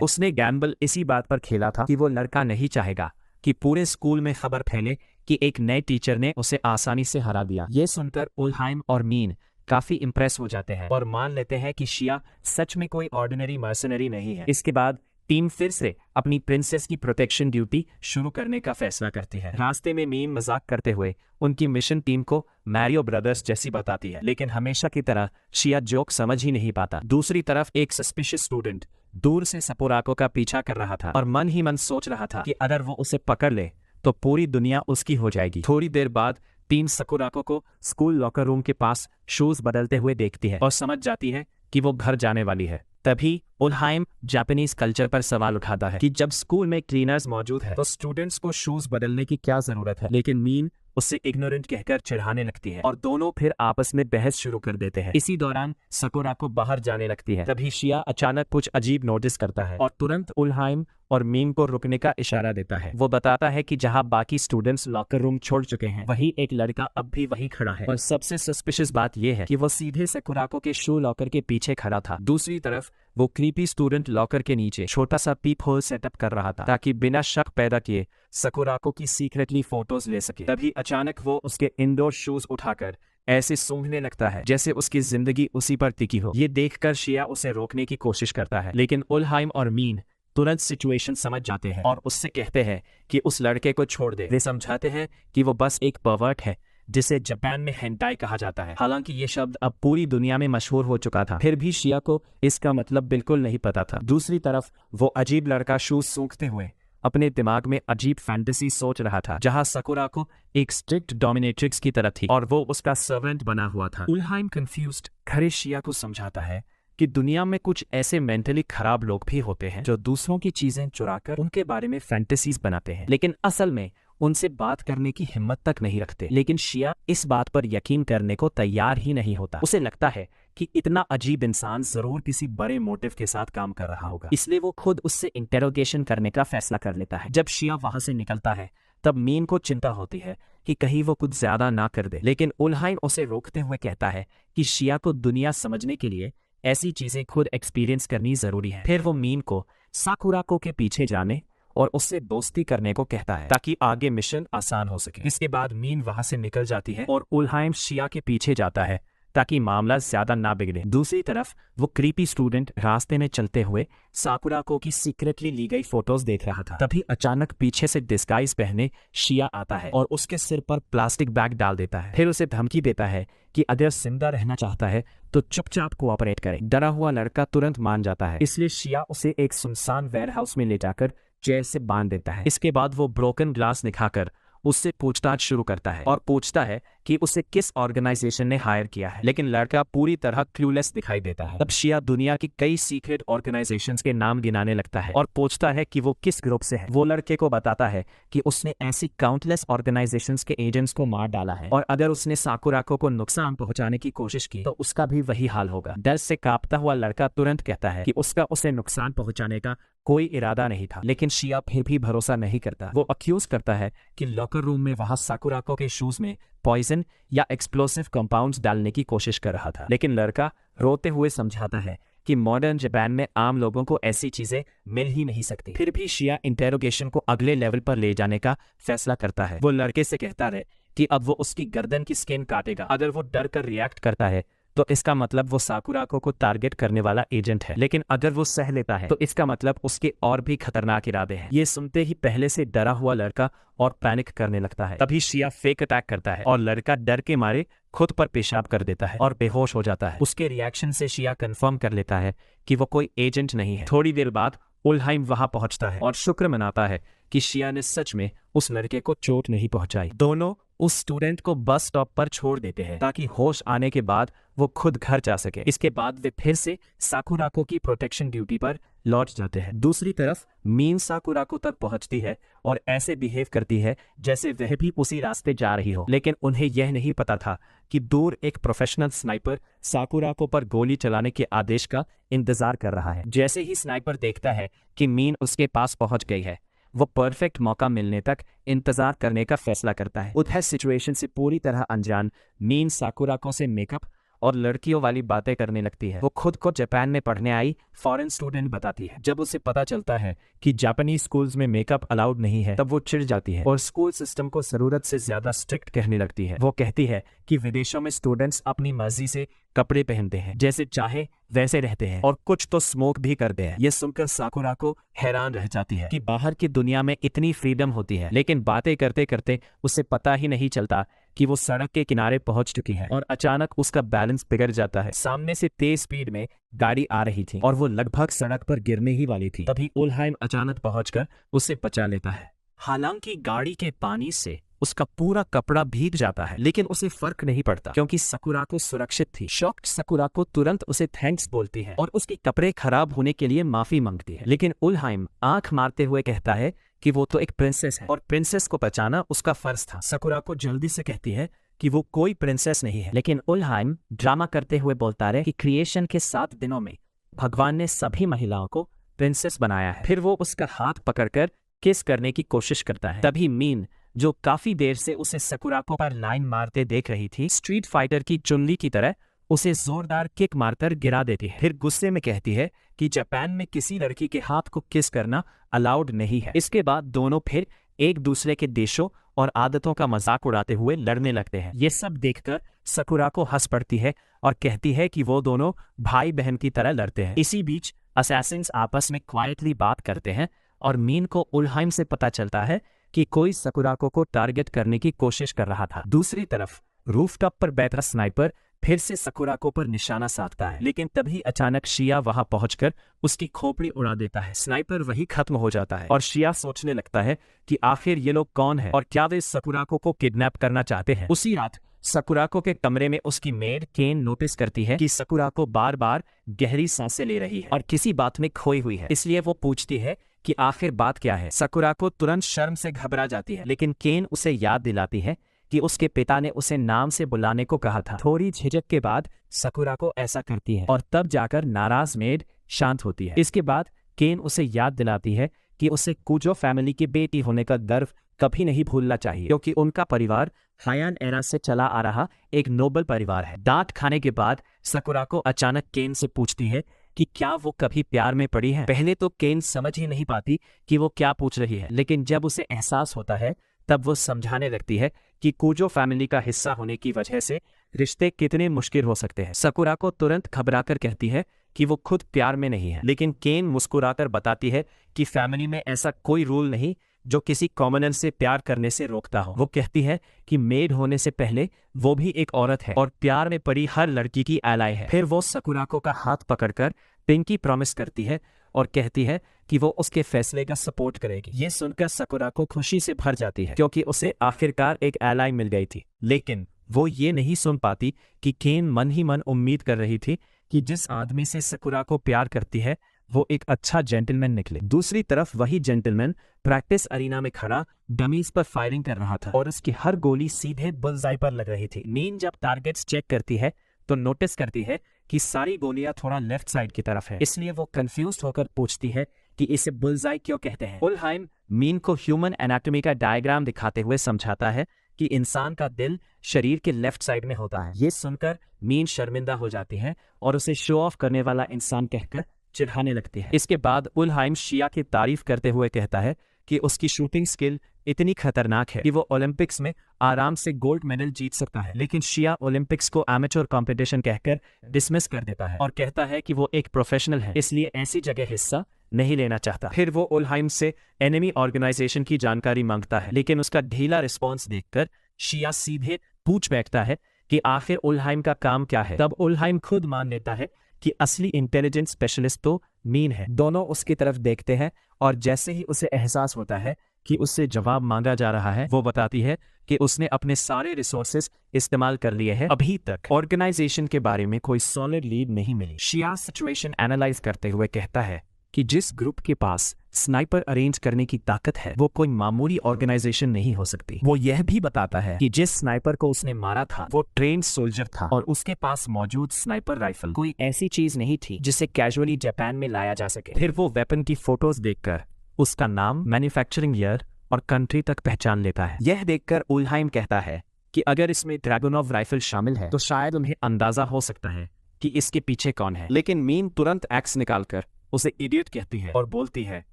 उसने गैम्बल इसी बात पर खेला था कि वो लड़का नहीं चाहेगा कि पूरे स्कूल में खबर फैले कि एक नए टीचर ने उसे आसानी से हरा दिया। ये सुनकर उलहाइम और मीन काफी इंप्रेस हो जाते हैं और मान लेते हैं कि शिया सच में कोई ऑर्डिनरी मर्सनरी नहीं है। इसके बाद टीम फिर से अपनी प्रिंसेस की प्रोटेक्शन ड्यूटी शुरू करने का फैसला करती है। रास्ते में मीन मजाक करते हुए उनकी मिशन टीम को मैरियो ब्रदर्स जैसी बताती है, लेकिन हमेशा की तरह शिया जोक समझ ही नहीं पाता। दूसरी तरफ एक सस्पिशियस स्टूडेंट दूर से सकुराको का पीछा कर रहा था और मन ही मन सोच रहा था कि अगर वो उसे पकड़ ले तो पूरी दुनिया उसकी हो जाएगी। थोड़ी देर बाद टीम सकुराको को स्कूल लॉकर रूम के पास शूज बदलते हुए देखती है और समझ जाती है कि वो घर जाने वाली है। तभी उलहाइम जापानीज कल्चर पर सवाल उठाता है कि जब स्कूल में क्लीनर्स मौजूद है तो स्टूडेंट्स को शूज बदलने की क्या जरूरत है, लेकिन मीन उससे इग्नोरेंट कहकर चिढ़ाने लगती है और दोनों फिर आपस में बहस शुरू कर देते हैं। इसी दौरान सकुराको बाहर जाने लगती है। तभी शिया अचानक कुछ अजीब नोटिस करता है और तुरंत उलहाइम और मीन को रुकने का इशारा देता है। वो बताता है कि जहां बाकी स्टूडेंट्स लॉकर रूम छोड़ चुके हैं वहीं एक लड़का अब भी वहीं खड़ा है और सबसे सस्पिशियस बात यह है कि वो सीधे सकुराको के शू लॉकर के पीछे खड़ा था। दूसरी तरफ वो क्रीपी स्टूडेंट लॉकर के नीचे छोटा सा पीप होल सेटअप कर रहा था ताकि बिना शक पैदा किए सकुराको की सीक्रेटली फोटोज ले सके। तभी अचानक वो उसके इंडोर शूज उठाकर ऐसे सूंघने लगता है जैसे उसकी जिंदगी उसी पर टिकी हो। ये देखकर शिया उसे रोकने की कोशिश करता है, लेकिन उलहाइम और मीन तुरंत सिचुएशन समझ जाते हैं और उससे कहते हैं कि उस लड़के को छोड़ दे। वे समझाते हैं कि वो बस एक पर्वर्ट है जिसे जापान में हेंटाई कहा जाता है। हालांकि ये शब्द अब पूरी दुनिया में मशहूर हो चुका था, फिर भी शिया को इसका मतलब बिल्कुल नहीं पता था। दूसरी तरफ वो अजीब लड़का शूज सूंघते हुए अपने दिमाग में अजीब फैंटेसी सोच रहा था जहां सकुराको एक स्ट्रिक्ट डोमिनेट्रिक्स की तरह थी और वो उसका सर्वेंट बना हुआ था। उलहाइम कंफ्यूज्ड खरे शिया को समझाता है कि दुनिया में कुछ ऐसे मेंटली खराब लोग भी होते हैं जो दूसरों की चीजें चुराकर उनके बारे में फैंटेसीज बनाते हैं, लेकिन असल में उनसे बात करने की हिम्मत तक नहीं रखते। लेकिन शिया इस बात पर यकीन करने को तैयार ही नहीं होता। उसे लगता है कि इतना अजीब इंसान जरूर किसी बड़े मोटिव के साथ काम कर रहा होगा, इसलिए वो खुद उससे इंटेरोगेशन करने का फैसला कर लेता है। जब शिया वहां से निकलता है तब मीन को चिंता होती है कि कहीं वो कुछ ज्यादा ना कर दे, लेकिन उलहाइम उसे रोकते हुए कहता है कि शिया को दुनिया समझने के लिए ऐसी चीजें खुद एक्सपीरियंस करनी जरूरी है। फिर वो मीन को साकुराको के पीछे जाने और उससे दोस्ती करने को कहता है ताकि आगे मिशन आसान हो सके। इसके बाद मीन वहां से निकल जाती है और उलहाइम शिया के पीछे जाता है ताकि मामला ज्यादा ना बिगड़े। दूसरी तरफ वो क्रीपी स्टूडेंट रास्ते में चलते हुए साकुराको की सीक्रेटली ली गई फोटोज देख रहा था। तभी अचानक पीछे से डिस्गाइज पहने शिया आता है और उसके सिर पर प्लास्टिक बैग डाल देता है। फिर उसे धमकी देता है कि अगर जिंदा रहना चाहता है तो चुपचाप कोऑपरेट करे। डरा हुआ लड़का तुरंत मान जाता है, इसलिए शिया उसे एक सुनसान वेयरहाउस में ले जाकर चेयर से बांध देता है। इसके बाद वो ब्रोकन ग्लास दिखाकर उससे पूछताछ शुरू करता है और पूछता है कि उसे किस ऑर्गेनाइजेशन ने हायर किया है, लेकिन लड़का पूरी तरह क्लूलेस दिखाई देता है। तब शिया दुनिया की कई सीक्रेट ऑर्गेनाइजेशंस के नाम गिनाने लगता है और पूछता है कि वो किस ग्रुप से है। वो लड़के को बताता है कि उसने ऐसी काउंटलेस ऑर्गेनाइजेशंस के एजेंट्स को मार डाला है और अगर उसने साकुराको को नुकसान पहुंचाने की कोशिश की तो उसका भी वही हाल होगा। डर से कांपता हुआ लड़का तुरंत कहता है कि उसका उसे नुकसान पहुंचाने का कोई इरादा नहीं था, लेकिन शिया फिर भी भरोसा नहीं करता। वो अक्यूज करता है कि लॉकर रूम में वहां साकुराको के शूज में पॉइजन या एक्सप्लोसिव कंपाउंड्स डालने की कोशिश कर रहा था, लेकिन लड़का रोते हुए समझाता है कि मॉडर्न जापान में आम लोगों को ऐसी चीजें मिल ही नहीं सकती। फिर भी शिया इंटेरोगेशन को अगले लेवल पर ले जाने का फैसला करता है। वो लड़के से कहता है कि अब वो उसकी गर्दन की स्किन काटेगा। अगर वो डर कर रिएक्ट करता है तो इसका मतलब वो साकुराको को टारगेट करने वाला एजेंट है, लेकिन अगर वो सह लेता है तो इसका मतलब उसके और भी खतरनाक इरादे हैं। ये सुनते ही पहले से डरा हुआ लड़का और पैनिक करने लगता है। तभी शिया फेक अटैक करता है और लड़का डर के मारे खुद पर पेशाब कर देता है और बेहोश हो जाता है। उसके रिएक्शन से शिया कंफर्म कर लेता है कि वो कोई एजेंट नहीं है। थोड़ी देर बाद उलहाइम वहां पहुंचता है और शुक्र मनाता है कि शिया ने सच में उस लड़के को चोट नहीं पहुंचाई। दोनों उस स्टूडेंट को बस स्टॉप पर छोड़ देते हैं ताकि होश आने के बाद वो खुद घर जा सके। इसके बाद वे फिर से साकुराको की प्रोटेक्शन ड्यूटी पर लौट जाते हैं। दूसरी तरफ मीन साकुराको तक पहुंचती है और ऐसे बिहेव करती है जैसे वह भी उसी रास्ते जा रही हो, लेकिन उन्हें यह नहीं पता था कि दूर एक प्रोफेशनल स्नाइपर साकुराको पर गोली चलाने के आदेश का इंतजार कर रहा है। जैसे ही स्नाइपर देखता है कि मीन उसके पास पहुंच गई है, वो परफेक्ट मौका मिलने तक इंतजार करने का फैसला करता है। उधर सिचुएशन से पूरी तरह अनजान मीन साकुराको से मेकअप और लड़कियों वाली बातें करने लगती है। वो खुद को जापान में पढ़ने आई फॉरेन स्टूडेंट बताती है। जब उसे पता चलता है कि जापानीज स्कूल्स में मेकअप अलाउड नहीं है, तब वो चिढ़ जाती है और स्कूल सिस्टम को जरूरत से ज्यादा स्ट्रिक्ट कहने लगती है। वो कहती है कि विदेशों में स्टूडेंट्स अपनी मर्जी से कपड़े पहनते हैं, जैसे चाहे वैसे रहते हैं और कुछ तो स्मोक भी करते हैं। ये सुनकर साकुराको हैरान रह जाती है कि बाहर की दुनिया में इतनी फ्रीडम होती है, लेकिन बातें करते करते उसे पता ही नहीं चलता कि वो सड़क के किनारे पहुंच चुकी है और अचानक उसका बैलेंस बिगड़ जाता है। सामने से तेज स्पीड में गाड़ी आ रही थी और वो लगभग सड़क पर गिरने ही वाली थी। तभी उल्हाइम अचानक पहुंचकर उसे बचा लेता है। हालांकि गाड़ी के पानी से उसका पूरा कपड़ा भीग जाता है, लेकिन उसे फर्क नहीं पड़ता क्योंकि साकुराको सुरक्षित थी। शॉक्ड साकुराको तुरंत उसे थैंक्स बोलती है और उसके कपड़े खराब होने के लिए माफी मांगती है, लेकिन उल्हाइम आंख मारते हुए कहता है कि वो तो एक प्रिंसेस है और प्रिंसेस को बचाना उसका फर्ज था। साकुराको जल्दी से कहती है कि वो कोई प्रिंसेस नहीं है, लेकिन उल्हाइम ड्रामा करते हुए बोलता है कि क्रिएशन के 7 दिनों में भगवान ने सभी महिलाओं को प्रिंसेस बनाया है। फिर वो उसका हाथ पकड़कर किस करने की कोशिश करता है। तभी मीन, जो काफी देर से उसे साकुराको पर लाइन मारते देख रही थी, स्ट्रीट फाइटर की चुनली की तरह उसे जोरदार किक मारकर गिरा देती है। फिर गुस्से में कहती है कि जापान में किसी लड़की के हाथ को किस करना अलाउड नहीं है। इसके बाद दोनों फिर एक दूसरे के देशों और आदतों का मजाक उड़ाते हुए लड़ने लगते हैं। ये सब देखकर साकुराको हंस पड़ती है और कहती है कि वो दोनों भाई बहन की तरह लड़ते हैं। इसी बीच असैसिन्स आपस में क्वाइटली बात करते हैं और मीन को उल्हाइम से पता चलता है कि कोई साकुराको को टारगेट करने की कोशिश कर रहा था। दूसरी तरफ रूफटॉप पर बैठा स्नाइपर फिर से साकुराको पर निशाना साधता है, लेकिन तभी अचानक शिया वहां पहुंचकर उसकी खोपड़ी उड़ा देता है। स्नाइपर वही खत्म हो जाता है और शिया सोचने लगता है कि आखिर ये लोग कौन है और क्या वे साकुराको को किडनैप करना चाहते हैं। उसी रात साकुराको के कमरे में उसकी मेड केन नोटिस करती है कि साकुराको बार बार गहरी सांसें ले रही है और किसी बात में खोई हुई है। इसलिए वो पूछती है कि आखिर बात क्या है। साकुराको तुरंत शर्म से घबरा जाती है, लेकिन केन उसे याद दिलाती है कि उसके पिता ने उसे नाम से बुलाने को कहा था। थोड़ी झिझक के बाद साकुराको ऐसा करती है और तब जाकर नाराज मेड शांत होती है। इसके बाद केन उसे याद दिलाती है कि उसे कुजो फैमिली की बेटी होने का गर्व कभी नहीं भूलना चाहिए, क्योंकि उनका परिवार हायान एरा से चला आ रहा एक नोबल परिवार है। डांट खाने के बाद साकुराको अचानक केन से पूछती है कि क्या वो कभी प्यार में पड़ी है। पहले तो केन समझ ही नहीं पाती कि वो क्या पूछ रही है, लेकिन जब उसे एहसास होता है तब वो समझाने लगती है कि कुजो फैमिली का हिस्सा होने की वजह से रिश्ते कितने मुश्किल हो सकते हैं। साकुराको तुरंत घबराकर कहती है कि वो खुद प्यार में नहीं है, लेकिन केन मुस्कुराकर बताती है कि फैमिली में ऐसा कोई रूल नहीं जो किसी कॉमनर से प्यार करने से रोकता हो। वो कहती है कि मेड होने से पहले वो भी एक औरत है और प्यार में पड़ी हर लड़की की एलाय है। फिर वो साकुराको का हाथ पकड़कर पिंकी प्रॉमिस करती है और कहती है कि वो उसके फैसले का सपोर्ट करेगी। ये सुनकर साकुराको खुशी से भर जाती है क्योंकि उसे आखिरकार एक एलाय मिल गई थी, लेकिन वो ये नहीं सुन पाती कि केन मन ही मन उम्मीद कर रही थी कि जिस आदमी से साकुराको प्यार करती है वो एक अच्छा जेंटलमैन निकले। दूसरी तरफ वही जेंटलमैन प्रैक्टिस अरीना में खड़ा डमीज पर फायरिंग कर रहा था और उसकी हर गोली सीधे बुलजाई पर लग रही थी। मीन जब टारगेट्स चेक करती है तो नोटिस करती है कि सारी गोलियां थोड़ा लेफ्ट साइड की तरफ है, इसलिए वो कंफ्यूज होकर पूछती है कि इसे बुलजाई क्यों कहते हैं। उल्हाइम मीन को ह्यूमन एनाटॉमी का डायग्राम दिखाते हुए समझाता है कि इंसान का दिल शरीर के लेफ्ट साइड में होता है। ये सुनकर मीन शर्मिंदा हो जाती है और उसे शो ऑफ करने वाला इंसान कहकर चिढ़ाने लगती है। इसके बाद उल्हाइम शिया की तारीफ करते हुए कहता है कि उसकी शूटिंग स्किल इतनी खतरनाक है कि वो ओलंपिक्स में आराम से गोल्ड मेडल जीत सकता है, लेकिन शिया ओलंपिक्स को एमेच्योर कंपटीशन कहकर डिसमिस कर देता है और कहता है कि वो एक प्रोफेशनल है, इसलिए ऐसी जगह हिस्सा नहीं लेना चाहता। फिर वो उल्हाइम से एनिमी ऑर्गेनाइजेशन की जानकारी मांगता है, लेकिन उसका ढीला रिस्पॉन्स देखकर शिया सीधे पूछ बैठता है कि आखिर उल्हाइम का काम क्या है। तब उल्हाइम खुद मान लेता है कि असली इंटेलिजेंस स्पेशलिस्ट तो मीन है। दोनों उसकी तरफ देखते हैं और जैसे ही उसे एहसास होता है कि उससे जवाब मांगा जा रहा है, वो बताती है कि उसने अपने सारे रिसोर्सेज इस्तेमाल कर लिए हैं। अभी तक ऑर्गेनाइजेशन के बारे में कोई सॉलिड लीड नहीं मिली। शिया सिचुएशन एनालाइज करते हुए कहता है कि जिस ग्रुप के पास स्नाइपर अरेंज करने की ताकत है वो कोई मामूली ऑर्गेनाइजेशन नहीं हो सकती। वो यह भी बताता है कि जिस स्नाइपर को उसने मारा था वो ट्रेन्ड सोल्जर था और उसके पास मौजूद स्नाइपर राइफल कोई ऐसी चीज नहीं थी जिसे कैजुअली जापान में लाया जा सके। फिर वो वेपन की फोटोज देखकर उसका नाम, मैन्युफैक्चरिंग ईयर और कंट्री तक पहचान लेता है। यह देखकर उलहाइम कहता है कि अगर इसमें ड्रैगनोव राइफल शामिल है तो शायद उन्हें अंदाजा हो सकता है कि इसके पीछे कौन है। लेकिन मीन तुरंत एक्स निकालकर उसे इडियट कहती है और बोलती है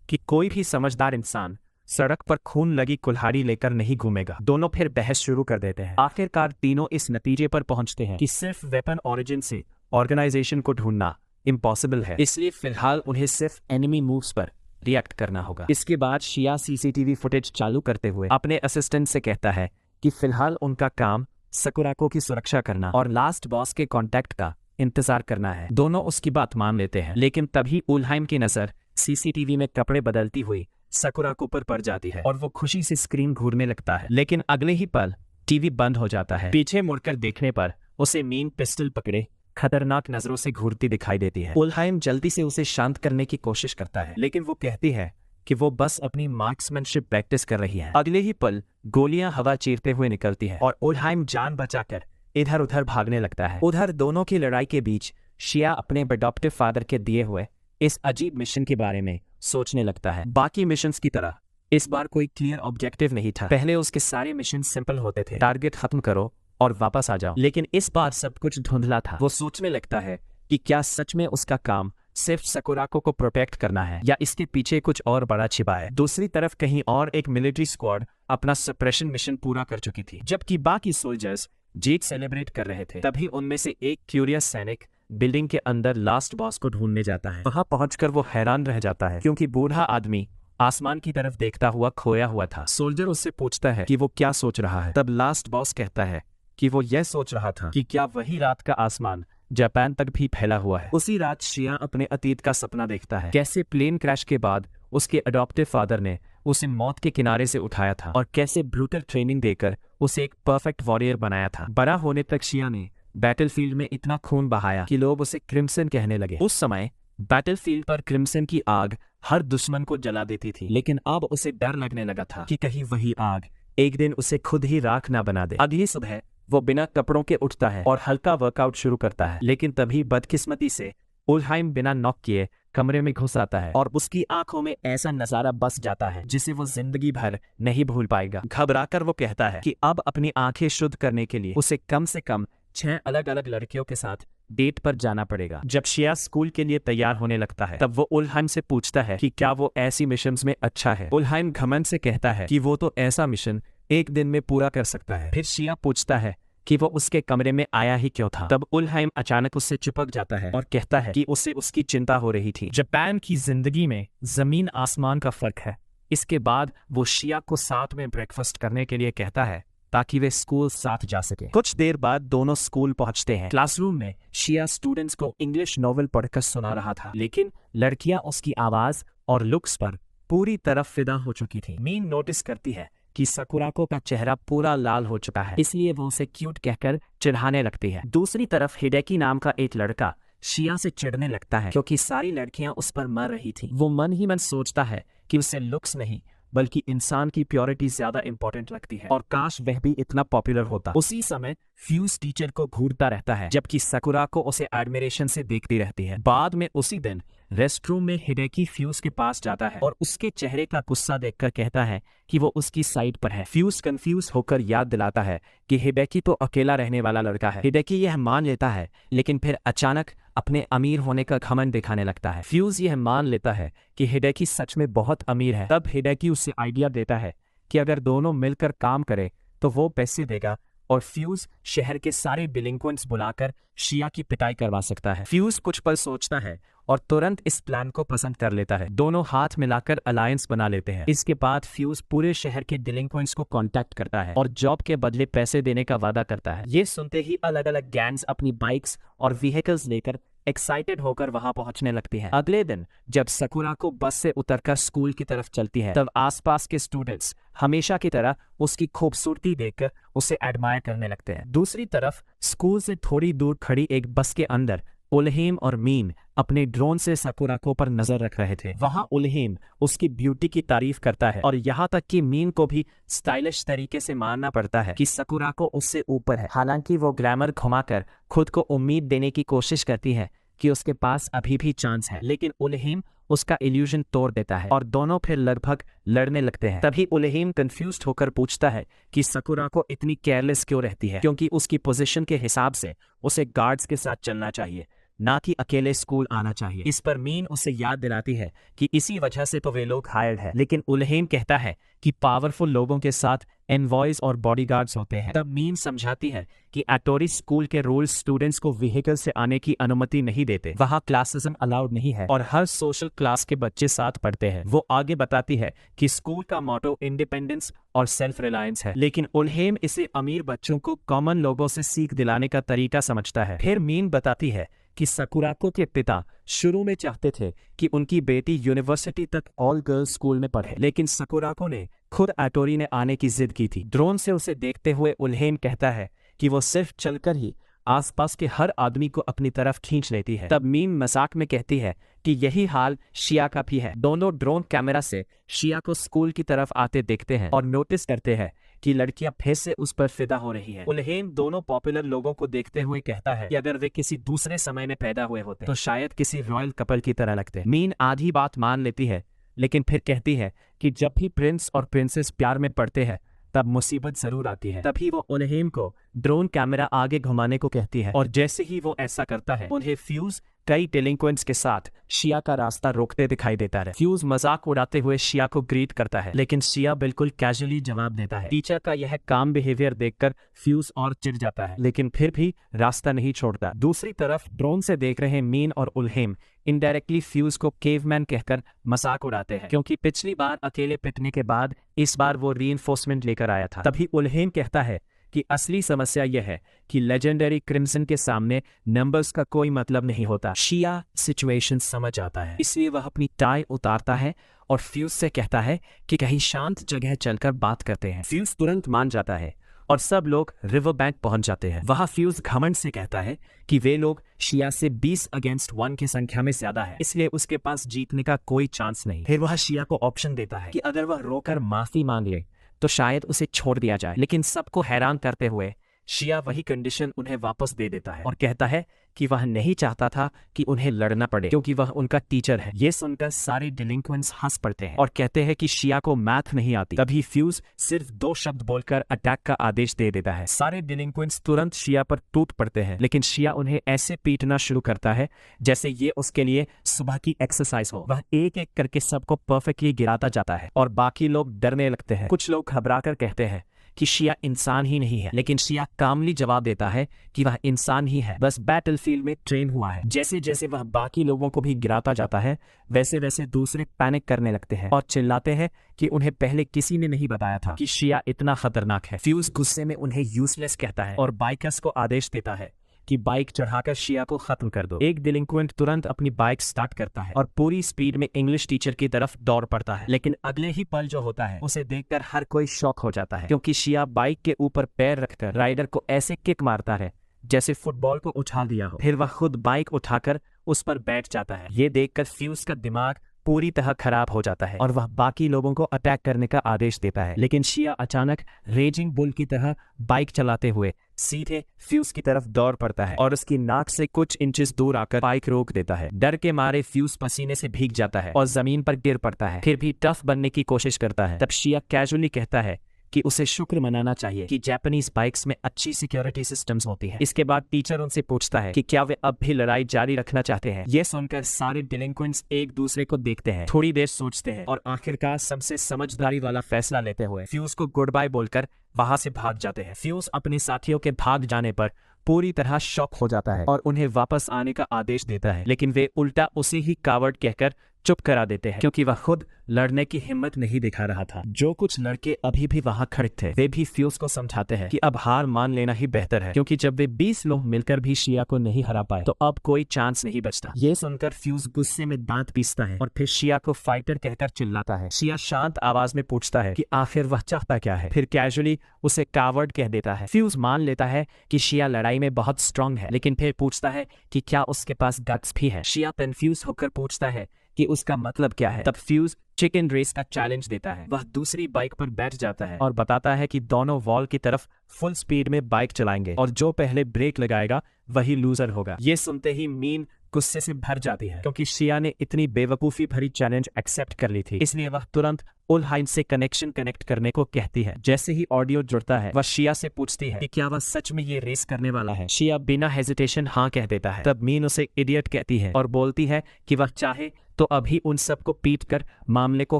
कि कोई भी समझदार इंसान सड़क पर खून लगी कुल्हाड़ी लेकर नहीं घूमेगा। दोनों फिर बहस शुरू कर देते हैं। आखिरकार तीनों इस नतीजे पर पहुंचते हैं कि सिर्फ वेपन ओरिजिन से ऑर्गेनाइजेशन को ढूंढना इम्पॉसिबल है, इसलिए फिलहाल उन्हें सिर्फ एनिमी मूव्स पर रिएक्ट करना होगा। इसके बाद शिया सीसीटीवी फुटेज चालू करते हुए अपने असिस्टेंट से कहता है कि फिलहाल उनका काम सकुराको की सुरक्षा करना और लास्ट बॉस के कांटेक्ट का इंतजार करना है। दोनों उसकी बात मान लेते हैं, लेकिन तभी उलहाइम की नजर सीसीटीवी में कपड़े बदलती हुई सकुराको पर पड़ जाती है और वो खुशी से स्क्रीन घूरने लगता है। लेकिन अगले ही पल टीवी बंद हो जाता है। पीछे मुड़कर देखने पर उसे मीन पिस्टल पकड़े खतरनाक नजरों से घूरती दिखाई देती है। उलहाइम जल्दी से उसे शांत करने की कोशिश करता है, लेकिन वो कहती है कि वो बस अपनी मार्क्समैनशिप प्रैक्टिस कर रही है। अगले ही पल गोलियां हवा चीरते हुए निकलती है और उलहाइम जान बचाकर इधर उधर भागने लगता है। उधर दोनों की लड़ाई के बीच शिया अपने अडॉप्टिव फादर के दिए हुए इस अजीब मिशन के बारे में सोचने लगता है। बाकी मिशंस की तरह इस बार कोई क्लियर ऑब्जेक्टिव नहीं था। पहले उसके सारे मिशन सिंपल होते थे, टारगेट खत्म करो और वापस आ जाओ। लेकिन इस बार सब कुछ धुंधला था। वो सोचने लगता है कि क्या सच में उसका काम सिर्फ सकुराको को प्रोटेक्ट करना है या इसके पीछे कुछ और बड़ा छिपा है। दूसरी तरफ कहीं और एक मिलिट्री स्क्वाड अपना सप्रेशन मिशन पूरा कर चुकी थी, जबकि बाकी सोल्जर्स जीत सेलिब्रेट कर रहे थे। तभी उनमें से एक क्यूरियस सैनिक बिल्डिंग के अंदर लास्ट बॉस को ढूंढने जाता है। वहां पहुंचकर वो हैरान रह जाता है क्योंकि बूढ़ा आदमी आसमान की तरफ देखता हुआ खोया हुआ था। सोल्जर उससे पूछता है कि वो क्या सोच रहा है। तब लास्ट बॉस कहता है कि वो यह सोच रहा था कि क्या वही रात का आसमान जापान तक भी फैला हुआ है। उसी रात शिया अपने अतीत का सपना देखता है, कैसे प्लेन क्रैश के बाद उसके अडॉप्टिव फादर ने उसे मौत के किनारे से उठाया था और कैसे ब्रूटल ट्रेनिंग देकर उसे एक परफेक्ट वॉरियर बनाया था। बड़ा होने तक शिया ने बैटलफील्ड में इतना खून बहाया कि लोग उसे क्रिम्सन कहने लगे। उस समय बैटलफील्ड पर क्रिम्सन की आग हर दुश्मन को जला देती थी, लेकिन अब उसे डर लगने लगा था कि कहीं वही आग एक दिन उसे खुद ही राख ना बना दे। अगली सुबह वो बिना कपड़ों के उठता है और हल्का वर्कआउट शुरू करता है, लेकिन तभी बदकिस्मती से उलहाइम बिना नॉक किए कमरे में घुस आता है और उसकी आंखों में ऐसा नजारा बस जाता है जिसे वो जिंदगी भर नहीं भूल पाएगा। घबराकर वो कहता है कि अब अपनी आंखें शुद्ध करने के लिए उसे कम से कम 6 अलग अलग लड़कियों के साथ डेट पर जाना पड़ेगा। जब शिया स्कूल के लिए तैयार होने लगता है तब वो उलहाइम से पूछता है कि क्या वो ऐसी मिशंस में अच्छा है। उलहाइम घमंड से कहता है कि वो तो ऐसा मिशन एक दिन में पूरा कर सकता है। फिर शिया पूछता है कि वो उसके कमरे में आया ही क्यों था। तब उलहाइम अचानक उससे चिपक जाता है और कहता है कि उसे उसकी चिंता हो रही थी। जापान की जिंदगी में जमीन आसमान का फर्क है। इसके बाद वो शिया को साथ में ब्रेकफास्ट करने के लिए कहता है ताकि वे स्कूल साथ जा सके। कुछ देर बाद दोनों स्कूल पहुंचते हैं। क्लासरूम में शिया स्टूडेंट्स को इंग्लिश नॉवेल पढ़कर सुना रहा था, लेकिन लड़कियां उसकी आवाज और लुक्स पर पूरी तरह फिदा हो चुकी थी। मीन नोटिस करती है कि सकुराको का चेहरा पूरा लाल हो चुका है, इसलिए वो उसे क्यूट कहकर चिढ़ाने लगती है। दूसरी तरफ हिडेकी नाम का एक लड़का शिया से चिढ़ने लगता है क्योंकि सारी लड़कियां उस पर मर रही थी। वो मन ही मन सोचता है कि उसे लुक्स नहीं बल्कि इंसान की प्योरिटी ज्यादा इंपॉर्टेंट लगती है और काश वह भी इतना पॉपुलर होता। उसी समय फ्यूज टीचर को घूरता रहता है जबकि सकुराको उसे एडमिरेशन से देखती रहती है। बाद में उसी दिन रेस्टरूम में हिडेकी फ्यूज के पास जाता है और उसके चेहरे का गुस्सा देखकर कहता है कि वो उसकी साइड पर है। फ्यूज कंफ्यूज होकर याद दिलाता है कि हिडेकी तो अकेला रहने वाला लड़का है। हिडेकी यह मान लेता है, लेकिन फिर अचानक अपने अमीर होने का घमंड दिखाने लगता है। फ्यूज यह मान लेता है कि हिडेकी सच में बहुत अमीर है। तब हिडेकी उसे आइडिया देता है कि अगर दोनों मिलकर काम करे तो वो पैसे देगा और फ्यूज शहर के सारे डिलिंक्वेंट्स बुलाकर शिया की पिटाई करवा सकता है। फ्यूज कुछ पल सोचता है और तुरंत इस प्लान को पसंद कर लेता है। दोनों हाथ मिलाकर अलायंस बना लेते हैं। इसके बाद फ्यूज पूरे शहर के डिलिंक्वेंट्स को कांटेक्ट करता है और जॉब के बदले पैसे देने का वादा करता है। ये सुनते ही अलग अलग गैंग्स अपनी बाइक्स और व्हीकल्स लेकर एक्साइटेड होकर वहां पहुंचने लगती हैं। अगले दिन जब सकुराको बस से उतरकर स्कूल की तरफ चलती है तब आसपास के स्टूडेंट्स हमेशा की तरह उसकी खूबसूरती देखकर उसे एडमायर करने लगते हैं। दूसरी तरफ स्कूल से थोड़ी दूर खड़ी एक बस के अंदर उलहेम और मीन अपने ड्रोन से सकुराको पर नजर रख रहे थे। वहां उलहेम उसकी ब्यूटी की तारीफ करता है और यहाँ तक कि मीन को भी स्टाइलिश तरीके से मानना पड़ता है कि सकुराको उससे ऊपर है। हालांकि वो ग्लैमर घुमाकर खुद को उम्मीद देने की कोशिश करती है कि उसके पास अभी भी चांस है, लेकिन उलहेम उसका इल्यूजन तोड़ देता है और दोनों फिर लगभग लड़ने लगते हैं। तभी उल्हेम कंफ्यूज्ड होकर पूछता है कि सकुरा को इतनी केयरलेस क्यों रहती है, क्योंकि उसकी पोजीशन के हिसाब से उसे गार्ड्स के साथ चलना चाहिए, ना कि अकेले स्कूल आना चाहिए। इस पर मीन उसे याद दिलाती है कि इसी वजह से तो वे लोग हायर्ड है। लेकिन उल्हेम कहता है कि पावरफुल लोगों के साथ एनवॉयज और बॉडीगार्ड्स होते हैं। तब मीन समझाती है कि एटोरी स्कूल के रूल्स स्टूडेंट्स को व्हीकल से आने की अनुमति नहीं देते, वहाँ क्लासिज्म अलाउड नहीं है और हर सोशल क्लास के बच्चे साथ पढ़ते हैं। वो आगे बताती है कि स्कूल का मोटो इंडिपेंडेंस और सेल्फ रिलायंस है, लेकिन उल्हेम इसे अमीर बच्चों को कॉमन लोगों से सीख दिलाने का तरीका समझता है। फिर मीन बताती है कि सकुराको के पिता शुरू में चाहते थे कि उनकी बेटी यूनिवर्सिटी तक ऑल गर्ल्स स्कूल में पढ़े, लेकिन सकुराको ने खुद एटोरी ने आने की जिद की थी। ड्रोन से उसे देखते हुए उल्हेम कहता है कि वो सिर्फ चलकर ही आसपास के हर आदमी को अपनी तरफ खींच लेती है। तब मीन मजाक में कहती है कि यही हाल शिया का भी है। दोनों ड्रोन कैमरा से शिया को स्कूल की तरफ आते देखते हैं और नोटिस करते हैं कि लड़कियां फिर से उस पर फिदा हो रही है। उल्हेम दोनों पॉपुलर लोगों को देखते हुए कहता है कि अगर वे किसी दूसरे समय में पैदा हुए होते तो शायद किसी रॉयल कपल की तरह लगते। मीन आधी बात मान लेती है, लेकिन फिर कहती है कि जब भी प्रिंस और प्रिंसेस प्यार में पड़ते हैं तब मुसीबत जरूर आती है। तभी वो उल्हेम को ड्रोन कैमरा आगे घुमाने को कहती है और जैसे ही वो ऐसा करता है उन्हें फ्यूज कई डेलिंक्वेंट्स के साथ शिया का रास्ता रोकते दिखाई देता है। फ्यूज मजाक उड़ाते हुए शिया को ग्रीट करता है, लेकिन शिया बिल्कुल कैजुअली जवाब देता है। टीचर का यह काम बिहेवियर देखकर फ्यूज और चिढ़ जाता है, लेकिन फिर भी रास्ता नहीं छोड़ता। दूसरी तरफ ड्रोन से देख रहे मीन और उल्हेम इनडायरेक्टली फ्यूज को केवमैन कहकर मजाक उड़ाते हैं, क्योंकि पिछली बार अकेले पिटने के बाद इस बार वो रीइंफोर्समेंट लेकर आया था। तभी उल्हेम कहता है कि असली समस्या यह है कि लेजेंडरी क्रिम्सन के सामने नंबर्स का कोई मतलब नहीं होता। शिया सिचुएशन समझ आता है, इसलिए वह अपनी टाई उतारता है और फ्यूज से कहता है कि कहीं शांत जगह चलकर बात करते हैं। फ्यूज तुरंत मान जाता है और सब लोग रिवर बैंक पहुंच जाते हैं। वहां फ्यूज घमंड से कहता है कि वे लोग शिया से 20 अगेंस्ट 1 की संख्या में ज्यादा है, इसलिए उसके पास जीतने का कोई चांस नहीं। फिर वह शिया को ऑप्शन देता है कि अगर वह रोकर माफी मांग ले तो शायद उसे छोड़ दिया जाए, लेकिन सबको हैरान करते हुए शिया वही कंडीशन उन्हें वापस दे देता है और कहता है कि वह नहीं चाहता था कि उन्हें लड़ना पड़े, क्योंकि वह उनका टीचर है। ये सुनकर सारे डिलिंक्वेंट्स हंस पड़ते हैं और कहते हैं कि शिया को मैथ नहीं आती। तभी फ्यूज सिर्फ 2 शब्द बोलकर अटैक का आदेश दे देता है। सारे डिलिंक्वेंट्स तुरंत शिया पर टूट पड़ते हैं, लेकिन शिया उन्हें ऐसे पीटना शुरू करता है जैसे ये उसके लिए सुबह की एक्सरसाइज हो। वह एक एक करके सबको परफेक्टली गिराता जाता है और बाकी लोग डरने लगते हैं। कुछ लोग घबराकर कहते हैं कि शिया इंसान ही नहीं है, लेकिन शिया कामली जवाब देता है कि वह इंसान ही है, बस बैटलफील्ड में ट्रेन हुआ है। जैसे जैसे वह बाकी लोगों को भी गिराता जाता है वैसे वैसे दूसरे पैनिक करने लगते हैं और चिल्लाते हैं कि उन्हें पहले किसी ने नहीं बताया था कि शिया इतना खतरनाक है। फ्यूज गुस्से में उन्हें यूजलेस कहता है और बाइकर्स को आदेश देता है कि बाइक चढ़ाकर शिया को खत्म कर दो। एक डिलिंक्वेंट तुरंत अपनी बाइक स्टार्ट करता है और पूरी स्पीड में इंग्लिश टीचर की तरफ दौड़ पड़ता है, लेकिन अगले ही पल जो होता है उसे देखकर हर कोई शॉक हो जाता है, क्योंकि शिया बाइक के ऊपर पैर रखकर राइडर को ऐसे किक मारता है जैसे फुटबॉल को उछाल दिया हो। फिर वह खुद बाइक उठाकर उस पर बैठ जाता है। ये देखकर फ्यूज का दिमाग पूरी तरह खराब हो जाता है और वह बाकी लोगों को अटैक करने का आदेश देता है, लेकिन शिया अचानक रेजिंग बुल की तरह बाइक चलाते हुए सीधे फ्यूज की तरफ दौड़ पड़ता है और उसकी नाक से कुछ इंचेस दूर आकर बाइक रोक देता है। डर के मारे फ्यूज पसीने से भीग जाता है और जमीन पर गिर पड़ता है, फिर भी टफ बनने की कोशिश करता है। तब शिया कैजुअली कहता है कि उसे शुक्र मनाना चाहिए कि जापानीज बाइक्स में अच्छी सिक्योरिटी सिस्टम्स होती है। इसके बाद टीचर उनसे पूछता है कि क्या वे अब भी लड़ाई जारी रखना चाहते हैं। ये सुनकर सारे डिलिंक्वेंट्स एक दूसरे को देखते हैं, थोड़ी देर सोचते हैं और आखिरकार सबसे समझदारी वाला फैसला लेते हुए फ्यूज को गुड बाय बोलकर वहां से भाग जाते हैं। फ्यूज अपने साथियों के भाग जाने पर पूरी तरह शॉक हो जाता है और उन्हें वापस आने का आदेश देता है, लेकिन वे उल्टा उसे ही कावर्ड कहकर चुप करा देते हैं, क्योंकि वह खुद लड़ने की हिम्मत नहीं दिखा रहा था। जो कुछ लड़के अभी भी वहां खड़े थे वे भी फ्यूज को समझाते हैं कि अब हार मान लेना ही बेहतर है, क्योंकि जब वे 20 लोग मिलकर भी शिया को नहीं हरा पाए तो अब कोई चांस नहीं बचता। ये सुनकर फ्यूज गुस्से में दांत पीसता है और फिर शिया को फाइटर कहकर चिल्लाता है। शिया शांत आवाज में पूछता है कि आखिर वह चाहता क्या है, फिर कैजुअली उसे कावर्ड कह देता है। फ्यूज मान लेता है कि शिया लड़ाई में बहुत स्ट्रांग है, लेकिन फिर पूछता है कि क्या उसके पास गट्स भी है। शिया कंफ्यूज होकर पूछता है कि उसका मतलब क्या है। तब फ्यूज चिकन रेस का चैलेंज देता है। वह दूसरी बाइक पर बैठ जाता है और बताता है कि दोनों वॉल की तरफ फुल स्पीड में बाइक चलाएंगे और जो पहले ब्रेक लगाएगा वही लूजर होगा। ये सुनते ही मीन गुस्से से भर जाती है क्योंकि शिया ने इतनी बेवकूफी भरी चैलेंज एक्सेप्ट कर ली थी। इसलिए वह तुरंत उलहाइम से कनेक्ट करने को कहती है। जैसे ही ऑडियो जुड़ता है वह शिया से पूछती है कि क्या वह सच में ये रेस करने वाला है। शिया बिना हेजिटेशन हाँ कह देता है। तब मीन उसे इडियट कहती है और बोलती है कि वह चाहे तो अभी उन सबको पीट कर मामले को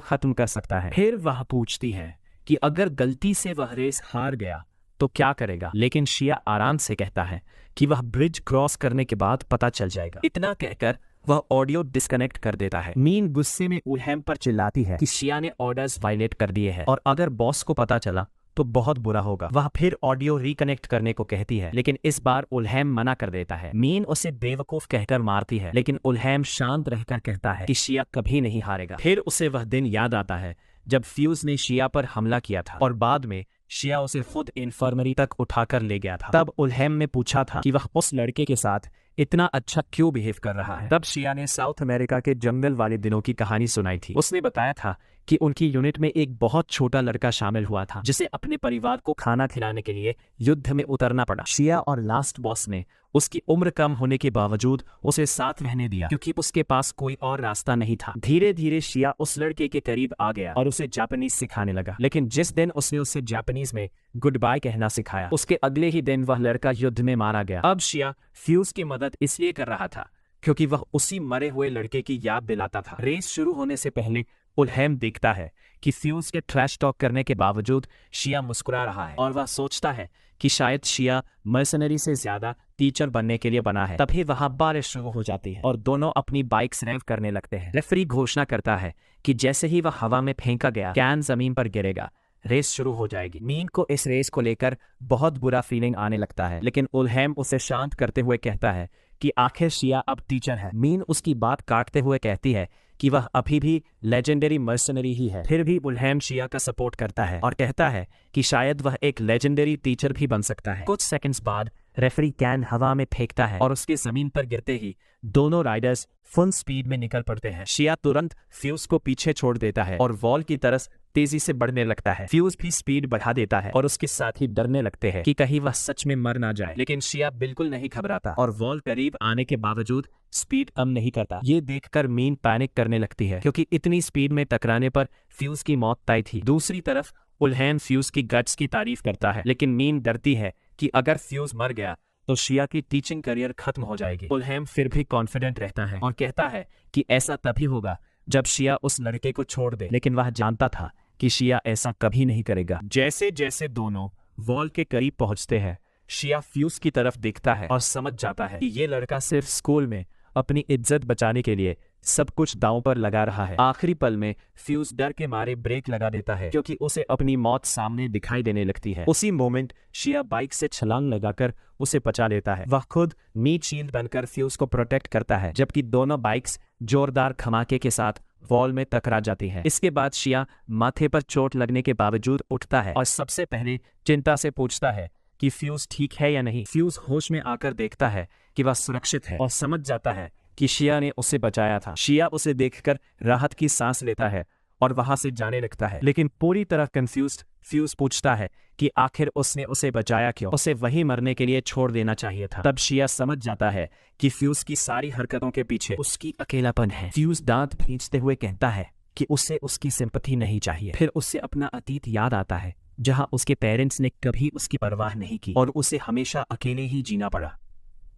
खत्म कर सकता है। फिर वह पूछती है कि अगर गलती से वह रेस हार गया तो क्या करेगा, लेकिन शिया आराम से कहता है कि वह ब्रिज क्रॉस करने के बाद पता चल जाएगा। इतना कहकर वह ऑडियो डिस्कनेक्ट कर देता है। मीन गुस्से में उलहैम पर चिल्लाती है कि शिया ने ऑर्डर्स वायलेट कर दिए हैं और अगर बॉस को पता चला तो बहुत बुरा होगा। वह फिर ऑडियो रिकनेक्ट करने को कहती है, लेकिन इस बार उलहैम मना कर देता है। मीन उसे बेवकूफ कहकर मारती है, लेकिन उलहैम शांत रहकर कहता है कि शिया कभी नहीं हारेगा। फिर उसे वह दिन याद आता है जब फ्यूज ने शिया पर हमला किया था और बाद में शिया उसे खुद इन्फर्मरी तक उठाकर ले गया था। तब उलहैम ने पूछा था कि वह उस लड़के के साथ इतना अच्छा क्यों बिहेव कर रहा है। तब शिया ने साउथ अमेरिका के जंगल वाले दिनों की कहानी सुनाई थी। उसने बताया था कि उनकी यूनिट में एक बहुत छोटा लड़का शामिल हुआ था जिसे अपने परिवार को खाना खिलाने के लिए युद्ध में उतरना पड़ा। शिया और लास्ट बॉस ने उसकी उम्र कम होने के बावजूद उसे साथ रहने दिया क्योंकि उसके पास कोई और रास्ता नहीं था। धीरे धीरे शिया उस लड़के के करीब आ गया और उसे जापानीज सिखाने लगा, लेकिन जिस दिन उसने उसे जापानीज में गुड बाय कहना सिखाया उसके अगले ही दिन वह लड़का युद्ध में मारा गया। अब शिया फ्यूज की मदद इसलिए कर रहा था क्योंकि वह उसी मरे हुए लड़के की याद दिलाता था। रेस शुरू होने से पहले उलहैम देखता है कि फ्यूज के ट्रैश टॉक करने के बावजूद शिया मुस्कुरा रहा है और वह सोचता है कि शायद शिया मर्सनरी से ज्यादा टीचर बनने के लिए बना है। तभी वहां बारिश शुरू हो जाती है और दोनों अपनी बाइक्स रेव करने लगते हैं। रेफरी घोषणा करता है कि जैसे ही वह हवा में फेंका गया कैन जमीन पर गिरेगा, रेस शुरू हो जाएगी। मीन को इस रेस को लेकर बहुत बुरा फीलिंग आने लगता है, लेकिन उलहैम उसे शांत करते हुए कहता है कि आखिर शिया अब टीचर है। मीन उसकी बात काटते हुए कहती है कि वह अभी भी लेजेंडरी मर्सनरी ही है। फिर भी उलहैम शिया का सपोर्ट करता है और कहता है कि शायद वह एक लेजेंडरी टीचर भी बन सकता है। कुछ सेकंड्स बाद रेफरी कैन हवा में फेंकता है और उसके जमीन पर गिरते ही दोनों राइडर्स फुल स्पीड में निकल पड़ते हैं। शिया तुरंत फ्यूज को पीछे छोड़ देता है और वॉल की तरफ तेजी से बढ़ने लगता है। फ्यूज भी स्पीड बढ़ा देता है और उसके साथ ही डरने लगते हैं कि कहीं वह सच में मर ना जाए, लेकिन शिया बिल्कुल नहीं घबराता और वॉल करीब आने के बावजूद स्पीड कम नहीं करता। ये देखकर मीन पैनिक करने लगती है क्योंकि इतनी स्पीड में टकराने पर फ्यूज की मौत तय थी। दूसरी तरफ उलहैम फ्यूज की गट्स की तारीफ करता है, लेकिन मीन डरती है कि अगर फ्यूज मर गया तो शिया की टीचिंग करियर खत्म हो जाएगी। उलहैम फिर भी कॉन्फिडेंट रहता है और कहता है कि ऐसा तभी होगा जब शिया उस लड़के को छोड़ दे, लेकिन वह जानता था कि शिया ऐसा कभी नहीं करेगा। जैसे जैसे दोनों वॉल के करीब पहुंचते हैं, शिया फ्यूज की तरफ देखता है और समझ जाता है कि ये लड़का सिर्फ स्कूल में अपनी इज्जत बचाने के लिए सब कुछ दांव पर लगा रहा है। आखिरी पल में फ्यूज डर के मारे ब्रेक लगा देता है क्योंकि उसे अपनी मौत सामने दिखाई देने लगती है। उसी मोमेंट शिया बाइक से छलांग लगाकर उसे बचा लेता है। वह खुद मीट शील्ड बनकर फ्यूज को प्रोटेक्ट करता है, जबकि दोनों बाइक्स जोरदार धमाके के साथ वॉल में टकरा जाती है। इसके बाद शिया माथे पर चोट लगने के बावजूद उठता है और सबसे पहले चिंता से पूछता है कि फ्यूज ठीक है या नहीं। फ्यूज होश में आकर देखता है कि वह सुरक्षित है और समझ जाता है कि शिया ने उसे बचाया था। शिया उसे देखकर राहत की सांस लेता है और वहां से जाने लगता है, लेकिन पूरी तरह कंफ्यूज्ड फ्यूज पूछता है कि आखिर उसने उसे बचाया क्यों, उसे वहीं मरने के लिए छोड़ देना चाहिए था। तब शिया समझ जाता है कि फ्यूज की सारी हरकतों के पीछे उसकी अकेलापन है। फ्यूज दांत खींचते हुए कहता है कि उसे उसकी सिंपैथी नहीं चाहिए। फिर उससे अपना अतीत याद आता है जहां उसके पेरेंट्स ने कभी उसकी परवाह नहीं की और उसे हमेशा अकेले ही जीना पड़ा।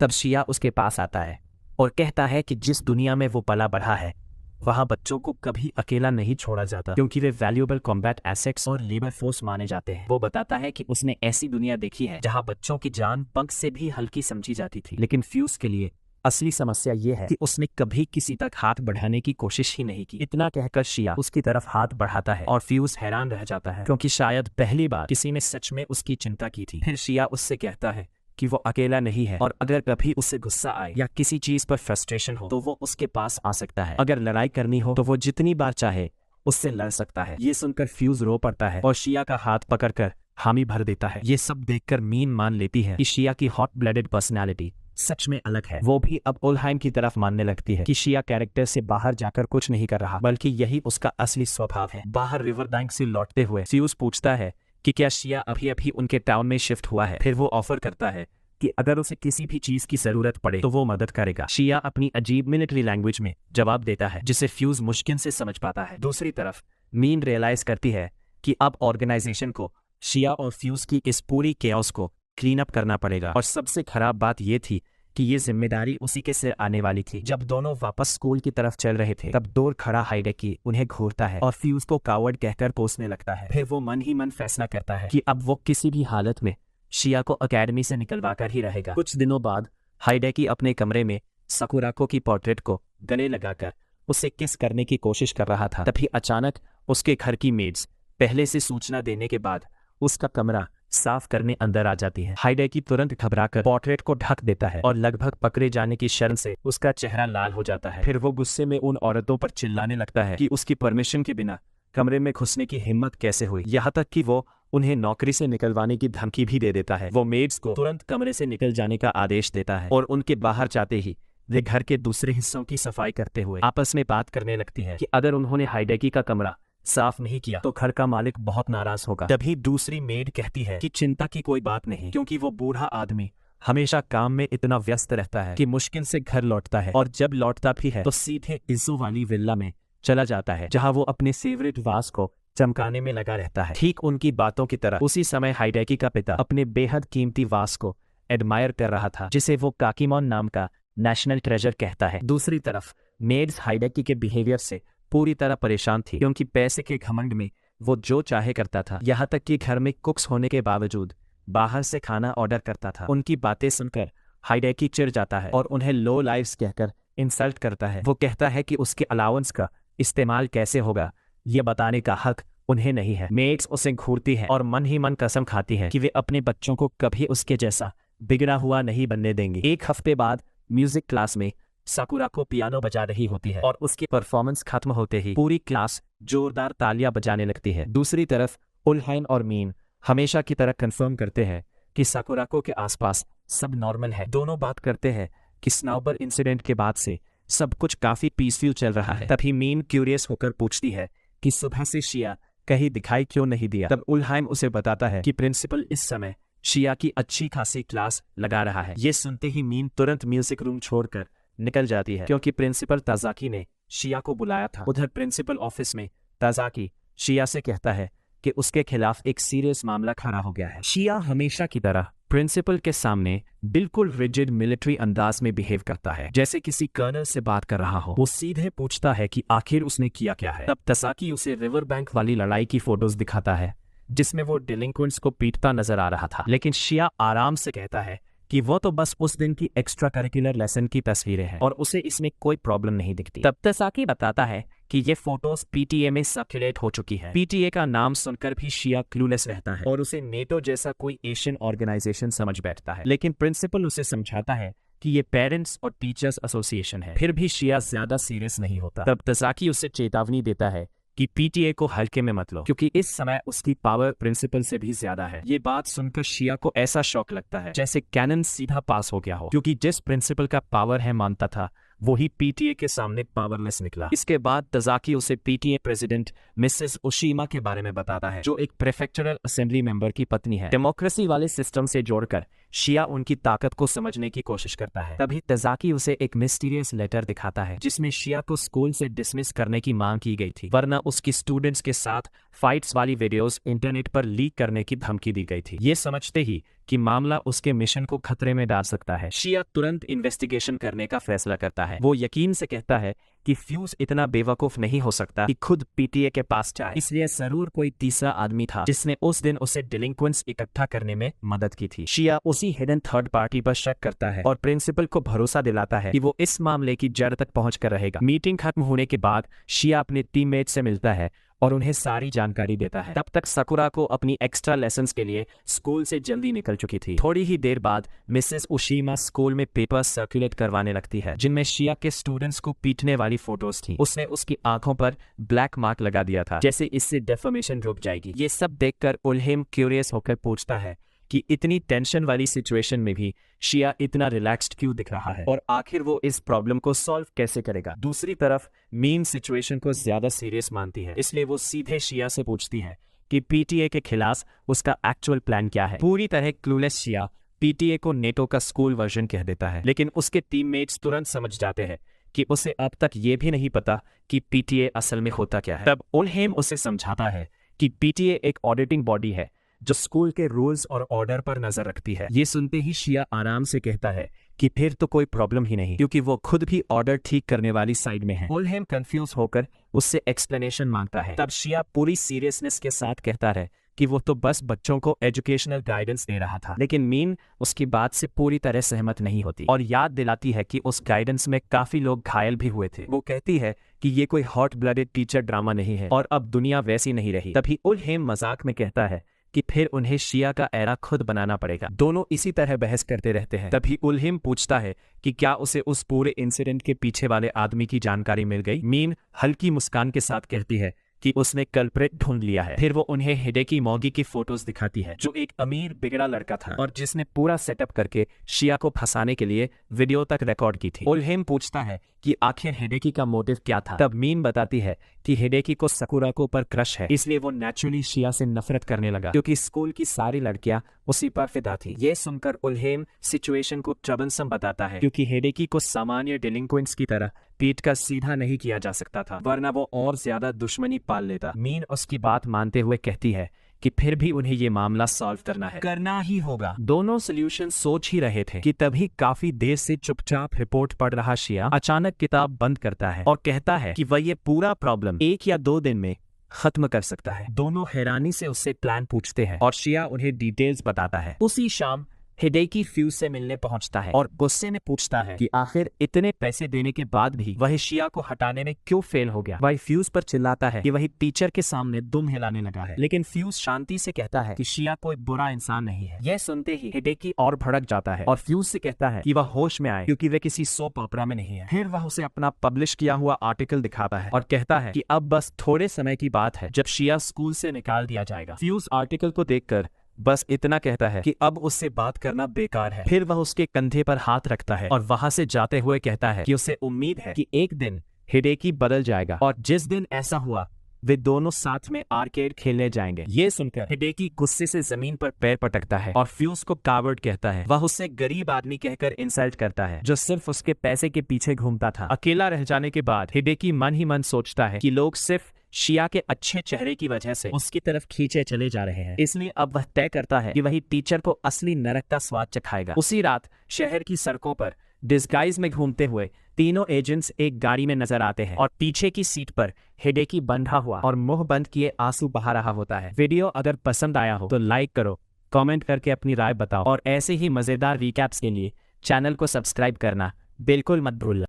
तब शिया उसके पास आता है और कहता है कि जिस दुनिया में वो पला बढ़ा है वहां बच्चों को कभी अकेला नहीं छोड़ा जाता क्योंकि वे वैल्यूएबल कॉम्बैट एसेट्स और लेबर फोर्स माने जाते हैं। वो बताता है कि उसने ऐसी दुनिया देखी है जहां बच्चों की जान पंख से भी हल्की समझी जाती थी, लेकिन फ्यूज के लिए असली समस्या ये है कि उसने कभी किसी तक हाथ बढ़ाने की कोशिश ही नहीं की। इतना कहकर शिया उसकी तरफ हाथ बढ़ाता है और फ्यूज हैरान रह जाता है क्योंकि शायद पहली बार किसी ने सच में उसकी चिंता की थी। फिर शिया उससे कहता है कि वो अकेला नहीं है और अगर कभी उसे गुस्सा आए या किसी चीज पर फ्रस्ट्रेशन हो तो वो उसके पास आ सकता है। अगर लड़ाई करनी हो तो वो जितनी बार चाहे उससे लड़ सकता है। ये सुनकर फ्यूज रो पड़ता है और शिया का हाथ पकड़कर हामी भर देता है। ये सब देखकर मीन मान लेती है कि शिया की हॉट ब्लडेड पर्सनैलिटी सच में अलग है। वो भी अब उलहाइम की तरफ मानने लगती है कि शिया कैरेक्टर से बाहर जाकर कुछ नहीं कर रहा बल्कि यही उसका असली स्वभाव है। बाहर रिवर बैंक से लौटते हुए फ्यूज पूछता है कि क्या शिया अभी अभी उनके टाउन में शिफ्ट हुआ है। फिर वो ऑफर करता है कि अगर उसे किसी भी चीज की जरूरत पड़े तो वो मदद करेगा। शिया अपनी अजीब मिलिट्री लैंग्वेज में जवाब देता है जिसे फ्यूज मुश्किल से समझ पाता है। दूसरी तरफ मीन रियलाइज करती है कि अब ऑर्गेनाइजेशन को शिया और फ्यूज की इस पूरी केओस को क्लीन अप करना पड़ेगा। और सबसे खराब बात यह थी कि ये जिम्मेदारी उसी के सिर आने वाली थी। जब दोनों वापस स्कूल की तरफ चल रहे थे तब दूर खड़ा हाइडेकी उन्हें घूरता है और फ्यूज को कावर्ड कहकर पोसने लगता है। फिर वो मन ही मन फैसला करता है कि अब वो किसी भी हालत में शिया को अकेडमी से निकलवा कर ही रहेगा। कुछ दिनों बाद हाइडेकी अपने कमरे में साकुराको की पोर्ट्रेट को गले लगाकर उसे किस करने की कोशिश कर रहा था। तभी अचानक उसके घर की मेड्स पहले से सूचना देने के बाद उसका कमरा साफ करने अंदर आ जाती है। हाइडेकी तुरंत घबराकर पोर्ट्रेट को ढक देता है और लगभग पकड़े जाने की शर्म से उसका चेहरा लाल हो जाता है। फिर वो गुस्से में उन औरतों पर चिल्लाने लगता है कि उसकी परमिशन के बिना कमरे में घुसने की हिम्मत कैसे हुई। यहाँ तक कि वो उन्हें नौकरी से निकलवाने की धमकी भी दे देता है। वो मेड्स को तुरंत कमरे से निकल जाने का आदेश देता है और उनके बाहर जाते ही वे घर के दूसरे हिस्सों की सफाई करते हुए आपस में बात करने लगती है कि अगर उन्होंने हाइडेकी का कमरा साफ नहीं किया तो घर का मालिक बहुत नाराज होगा। तभी दूसरी मेड कहती है कि चिंता की कोई बात नहीं, क्योंकि वो बूढ़ा आदमी हमेशा काम में इतना व्यस्त रहता है कि मुश्किल से घर लौटता है और जब लौटता भी है तो सीधे इज्जू वाली विला में चला जाता है जहां वो अपने फेवरेट वास को चमकाने में लगा रहता है। ठीक उनकी बातों की तरह उसी समय हाइडेकी का पिता अपने बेहद कीमती वास को एडमायर कर रहा था जिसे वो काकीमोन नाम का नेशनल ट्रेजर कहता है। दूसरी तरफ मेड्स हाइडेकी के बिहेवियर से पूरी तरह परेशान थी, क्योंकि पैसे के घमंड में वो जो चाहे करता था। यहाँ तक कि घर में कुक्स होने के बावजूद बाहर से खाना ऑर्डर करता था। उनकी बातें सुनकर हाइडेकी चिढ़ जाता है और उन्हें लो लाइफ्स कहकर इंसल्ट करता है। वो कहता है कि उसके अलाउंस का इस्तेमाल कैसे होगा ये बताने का हक उन्हें नहीं है। मेड्स उसे घूरती है और मन ही मन कसम खाती है कि वे अपने बच्चों को कभी उसके जैसा बिगड़ा हुआ नहीं बनने देंगे। एक हफ्ते बाद म्यूजिक क्लास में साकुराको पियानो बजा रही होती है और उसकी परफॉर्मेंस खत्म होते ही पूरी क्लास जोरदार तालियां बजाने लगती है। दूसरी तरफ उल्हाइन और मीन हमेशा की तरह कंफर्म करते हैं कि साकुराको के आसपास सब नॉर्मल है। दोनों बात करते हैं कि स्नाउबर इंसिडेंट के बाद से सब कुछ काफी पीसफुल चल रहा है। तभी मीन क्यूरियस होकर पूछती है कि सुबह से शिया कहीं दिखाई क्यों नहीं दिया। तब उल्हाइन उसे बताता है कि प्रिंसिपल इस समय शिया की अच्छी खासी क्लास लगा रहा है। ये सुनते ही मीन तुरंत म्यूजिक रूम छोड़कर निकल जाती है, क्योंकि प्रिंसिपल ताजाकी ने शिया को बुलाया था। उधर प्रिंसिपल ऑफिस में ताजाकी शिया से कहता है कि उसके खिलाफ एक सीरियस मामला खड़ा हो गया है। शिया हमेशा की तरह प्रिंसिपल के सामने बिल्कुल रिजिड मिलिट्री अंदाज में बिहेव करता है, जैसे किसी कर्नल से बात कर रहा हो। वो सीधे पूछता है कि आखिर उसने किया क्या है। तब ताजाकी उसे रिवर बैंक वाली लड़ाई की फोटोज दिखाता है जिसमें वो डिलिंक्वेंट्स को पीटता नजर आ रहा था। लेकिन शिया आराम से कहता है कि वो तो बस उस दिन की एक्स्ट्रा करिकुलर लेसन की तस्वीरें हैं और उसे इसमें कोई प्रॉब्लम नहीं दिखती। तब ताजाकी बताता है कि ये फोटोज पीटीए में सर्कुलेट हो चुकी है। पीटीए का नाम सुनकर भी शिया क्लूलेस रहता है और उसे नेटो जैसा कोई एशियन ऑर्गेनाइजेशन समझ बैठता है। लेकिन प्रिंसिपल उसे समझाता है कि ये पेरेंट्स और टीचर्स एसोसिएशन है। फिर भी शिया ज्यादा सीरियस नहीं होता। तब ताजाकी उसे चेतावनी देता है कि पीटीए को हल्के में मत लो, क्योंकि इस समय उसकी पावर प्रिंसिपल से भी ज्यादा है। ये बात सुनकर शिया को ऐसा शॉक लगता है जैसे कैनन सीधा पास हो गया हो, क्योंकि जिस प्रिंसिपल का पावर है मानता था वही पीटीए के सामने पावरलेस निकला। इसके बाद ताजाकी उसे पीटीए प्रेसिडेंट मिसेस ओशीमा के बारे में बताता है, जो एक प्रेफेक्चरल असेंबली मेंबर की पत्नी है। डेमोक्रेसी वाले सिस्टम से जोड़कर शिया उनकी ताकत को समझने की कोशिश करता है। तभी ताजाकी उसे एक मिस्टीरियस लेटर दिखाता है जिसमें शिया को स्कूल से डिसमिस करने की मांग की गई थी, वरना उसकी स्टूडेंट्स के साथ फाइट्स वाली वीडियोस इंटरनेट पर लीक करने की धमकी दी गई थी। ये समझते ही कि मामला उसके मिशन को खतरे में डाल सकता है, शिया तुरंत इन्वेस्टिगेशन करने का फैसला करता है। वो यकीन से कहता है कि फ्यूज इतना बेवकूफ नहीं हो सकता कि खुद पीटीए के पास जाए, इसलिए जरूर कोई तीसरा आदमी था जिसने उस दिन उसे डिलिंक्वेंट्स इकट्ठा करने में मदद की थी। शिया उसी हिडन थर्ड पार्टी पर शक करता है और प्रिंसिपल को भरोसा दिलाता है कि वो इस मामले की जड़ तक पहुंचकर रहेगा। मीटिंग खत्म होने के बाद शिया अपने टीममेट से मिलता है और उन्हें सारी जानकारी देता है। तब तक साकुराको अपनी एक्स्ट्रा लेसन्स के लिए स्कूल से जल्दी निकल चुकी थी। थोड़ी ही देर बाद मिसेस ओशीमा स्कूल में पेपर्स सर्कुलेट करवाने लगती है जिनमें शिया के स्टूडेंट्स को पीटने वाली फोटोज थी। उसने उसकी आंखों पर ब्लैक मार्क लगा दिया था, जैसे इससे डेफर्मेशन रुक जाएगी। ये सब देखकर उल्हेम क्यूरियस होकर पूछता है कि इतनी टेंशन वाली सिचुएशन में भी शिया इतना रिलैक्स्ड क्यों दिख रहा है और आखिर वो इस प्रॉब्लम को सॉल्व कैसे करेगा। दूसरी तरफ मीन सिचुएशन को ज्यादा सीरियस मानती है, इसलिए वो सीधे शिया से पूछती है कि पीटीए के खिलाफ उसका एक्चुअल प्लान क्या है। पूरी तरह क्लूलेस शिया पीटीए को नेटो का स्कूल वर्जन कह देता है, लेकिन उसके टीममेट्स तुरंत समझ जाते हैं कि उसे अब तक ये भी नहीं पता कि पीटीए असल में होता क्या है। तब उल्हेम उसे समझाता है कि पीटीए एक ऑडिटिंग बॉडी है जो स्कूल के रूल्स और ऑर्डर पर नजर रखती है। ये सुनते ही शिया आराम से कहता है कि फिर तो कोई प्रॉब्लम ही नहीं, क्योंकि वो खुद भी ऑर्डर ठीक करने वाली साइड में है। उल्हेम कंफ्यूज होकर उससे एक्सप्लेनेशन मांगता है। तब शिया पूरी सीरियसनेस के साथ कहता है कि वो तो बस बच्चों को एजुकेशनल गाइडेंस दे रहा था, लेकिन मीन उसकी बात से पूरी तरह सहमत नहीं होती और याद दिलाती है कि उस गाइडेंस में काफी लोग घायल भी हुए थे। वो कहती है कि ये कोई हॉट ब्लडेड टीचर ड्रामा नहीं है और अब दुनिया वैसी नहीं रही। तभी उल्हेम मजाक में कहता है कि फिर उन्हें शिया का एरा खुद बनाना पड़ेगा। दोनों इसी तरह बहस करते रहते हैं। तभी उल्हेम पूछता है कि क्या उसे उस पूरे इंसिडेंट के पीछे वाले आदमी की जानकारी मिल गई। मीन हल्की मुस्कान के साथ कहती है कि उसने कल्प्रिट ढूंढ लिया है। फिर वो उन्हें हिडेकी मॉगी की फोटोज दिखाती है, जो एक अमीर बिगड़ा लड़का था और जिसने पूरा सेटअप करके शिया को फंसाने के लिए वीडियो तक रिकॉर्ड की थी। उल्हेम पूछता है कि आखिर हिडेकी का मोटिव क्या था। तब मीन बताती है कि हिडेकी को सकुराको पर क्रश है, इसलिए वो नेचुरली शिया से नफरत करने लगा, क्योंकि स्कूल की सारी लड़कियां उसी पर फिदा थी। ये सुनकर उल्हेम सिचुएशन को ट्रबलसम बताता है, क्योंकि हिडेकी को सामान्य डिलिंक्वेंट्स की तरह पीट का सीधा नहीं किया जा सकता था, वरना वो और ज्यादा दुश्मनी पाल लेता। मीन उसकी बात मानते हुए कहती है कि फिर भी उन्हें ये मामला सॉल्व करना ही होगा। दोनों सोल्यूशन सोच ही रहे थे कि तभी काफी देर से चुपचाप रिपोर्ट पढ़ रहा शिया अचानक किताब बंद करता है और कहता है कि वह ये पूरा प्रॉब्लम 1 या 2 दिन में खत्म कर सकता है। दोनों हैरानी से उससे प्लान पूछते हैं और शिया उन्हें डिटेल्स बताता है। उसी शाम हिडेकी फ्यूज से मिलने पहुंचता है और गुस्से में पूछता है कि आखिर इतने पैसे देने के बाद भी वह शिया को हटाने में क्यों फेल हो गया। वह फ्यूज पर चिल्लाता है कि वही टीचर के सामने दुम हिलाने लगा है, लेकिन फ्यूज शांति से कहता है कि शिया कोई बुरा इंसान नहीं है। यह सुनते ही हिडेकी और भड़क जाता है और फ्यूज से कहता है कि वह होश में आए, क्योंकि वह किसी सोप ओपेरा में नहीं है। फिर वह उसे अपना पब्लिश किया हुआ आर्टिकल दिखाता है और कहता है कि अब बस थोड़े समय की बात है जब शिया स्कूल से निकाल दिया जाएगा। फ्यूज आर्टिकल को देखकर बस इतना कहता है कि अब उससे बात करना बेकार है। फिर वह उसके कंधे पर हाथ रखता है और वहां से जाते हुए कहता है कि उसे उम्मीद है कि एक दिन हिडेकी बदल जाएगा और जिस दिन ऐसा हुआ वे दोनों साथ में आर्केड खेलने जाएंगे। ये सुनकर हिडेकी गुस्से से जमीन पर पैर पटकता है और फ्यूज को कावर्ड कहता है। वह उसे गरीब आदमी कहकर इंसल्ट करता है, जो सिर्फ उसके पैसे के पीछे घूमता था। अकेला रह जाने के बाद हिडेकी मन ही मन सोचता है कि लोग सिर्फ शिया के अच्छे चेहरे की वजह से उसकी तरफ खींचे चले जा रहे हैं, इसलिए अब वह तय करता है कि वही टीचर को असली नरक का स्वाद चखाएगा। उसी रात शहर की सड़कों पर डिस्गाइज में घूमते हुए तीनों एजेंट्स एक गाड़ी में नजर आते हैं और पीछे की सीट पर हिडेकी बंधा हुआ और मुंह बंद किए आंसू बहा रहा होता है। वीडियो अगर पसंद आया हो तो लाइक करो, कमेंट करके अपनी राय बताओ और ऐसे ही मजेदार रिकैप्स के लिए चैनल को सब्सक्राइब करना बिल्कुल मत भूलना।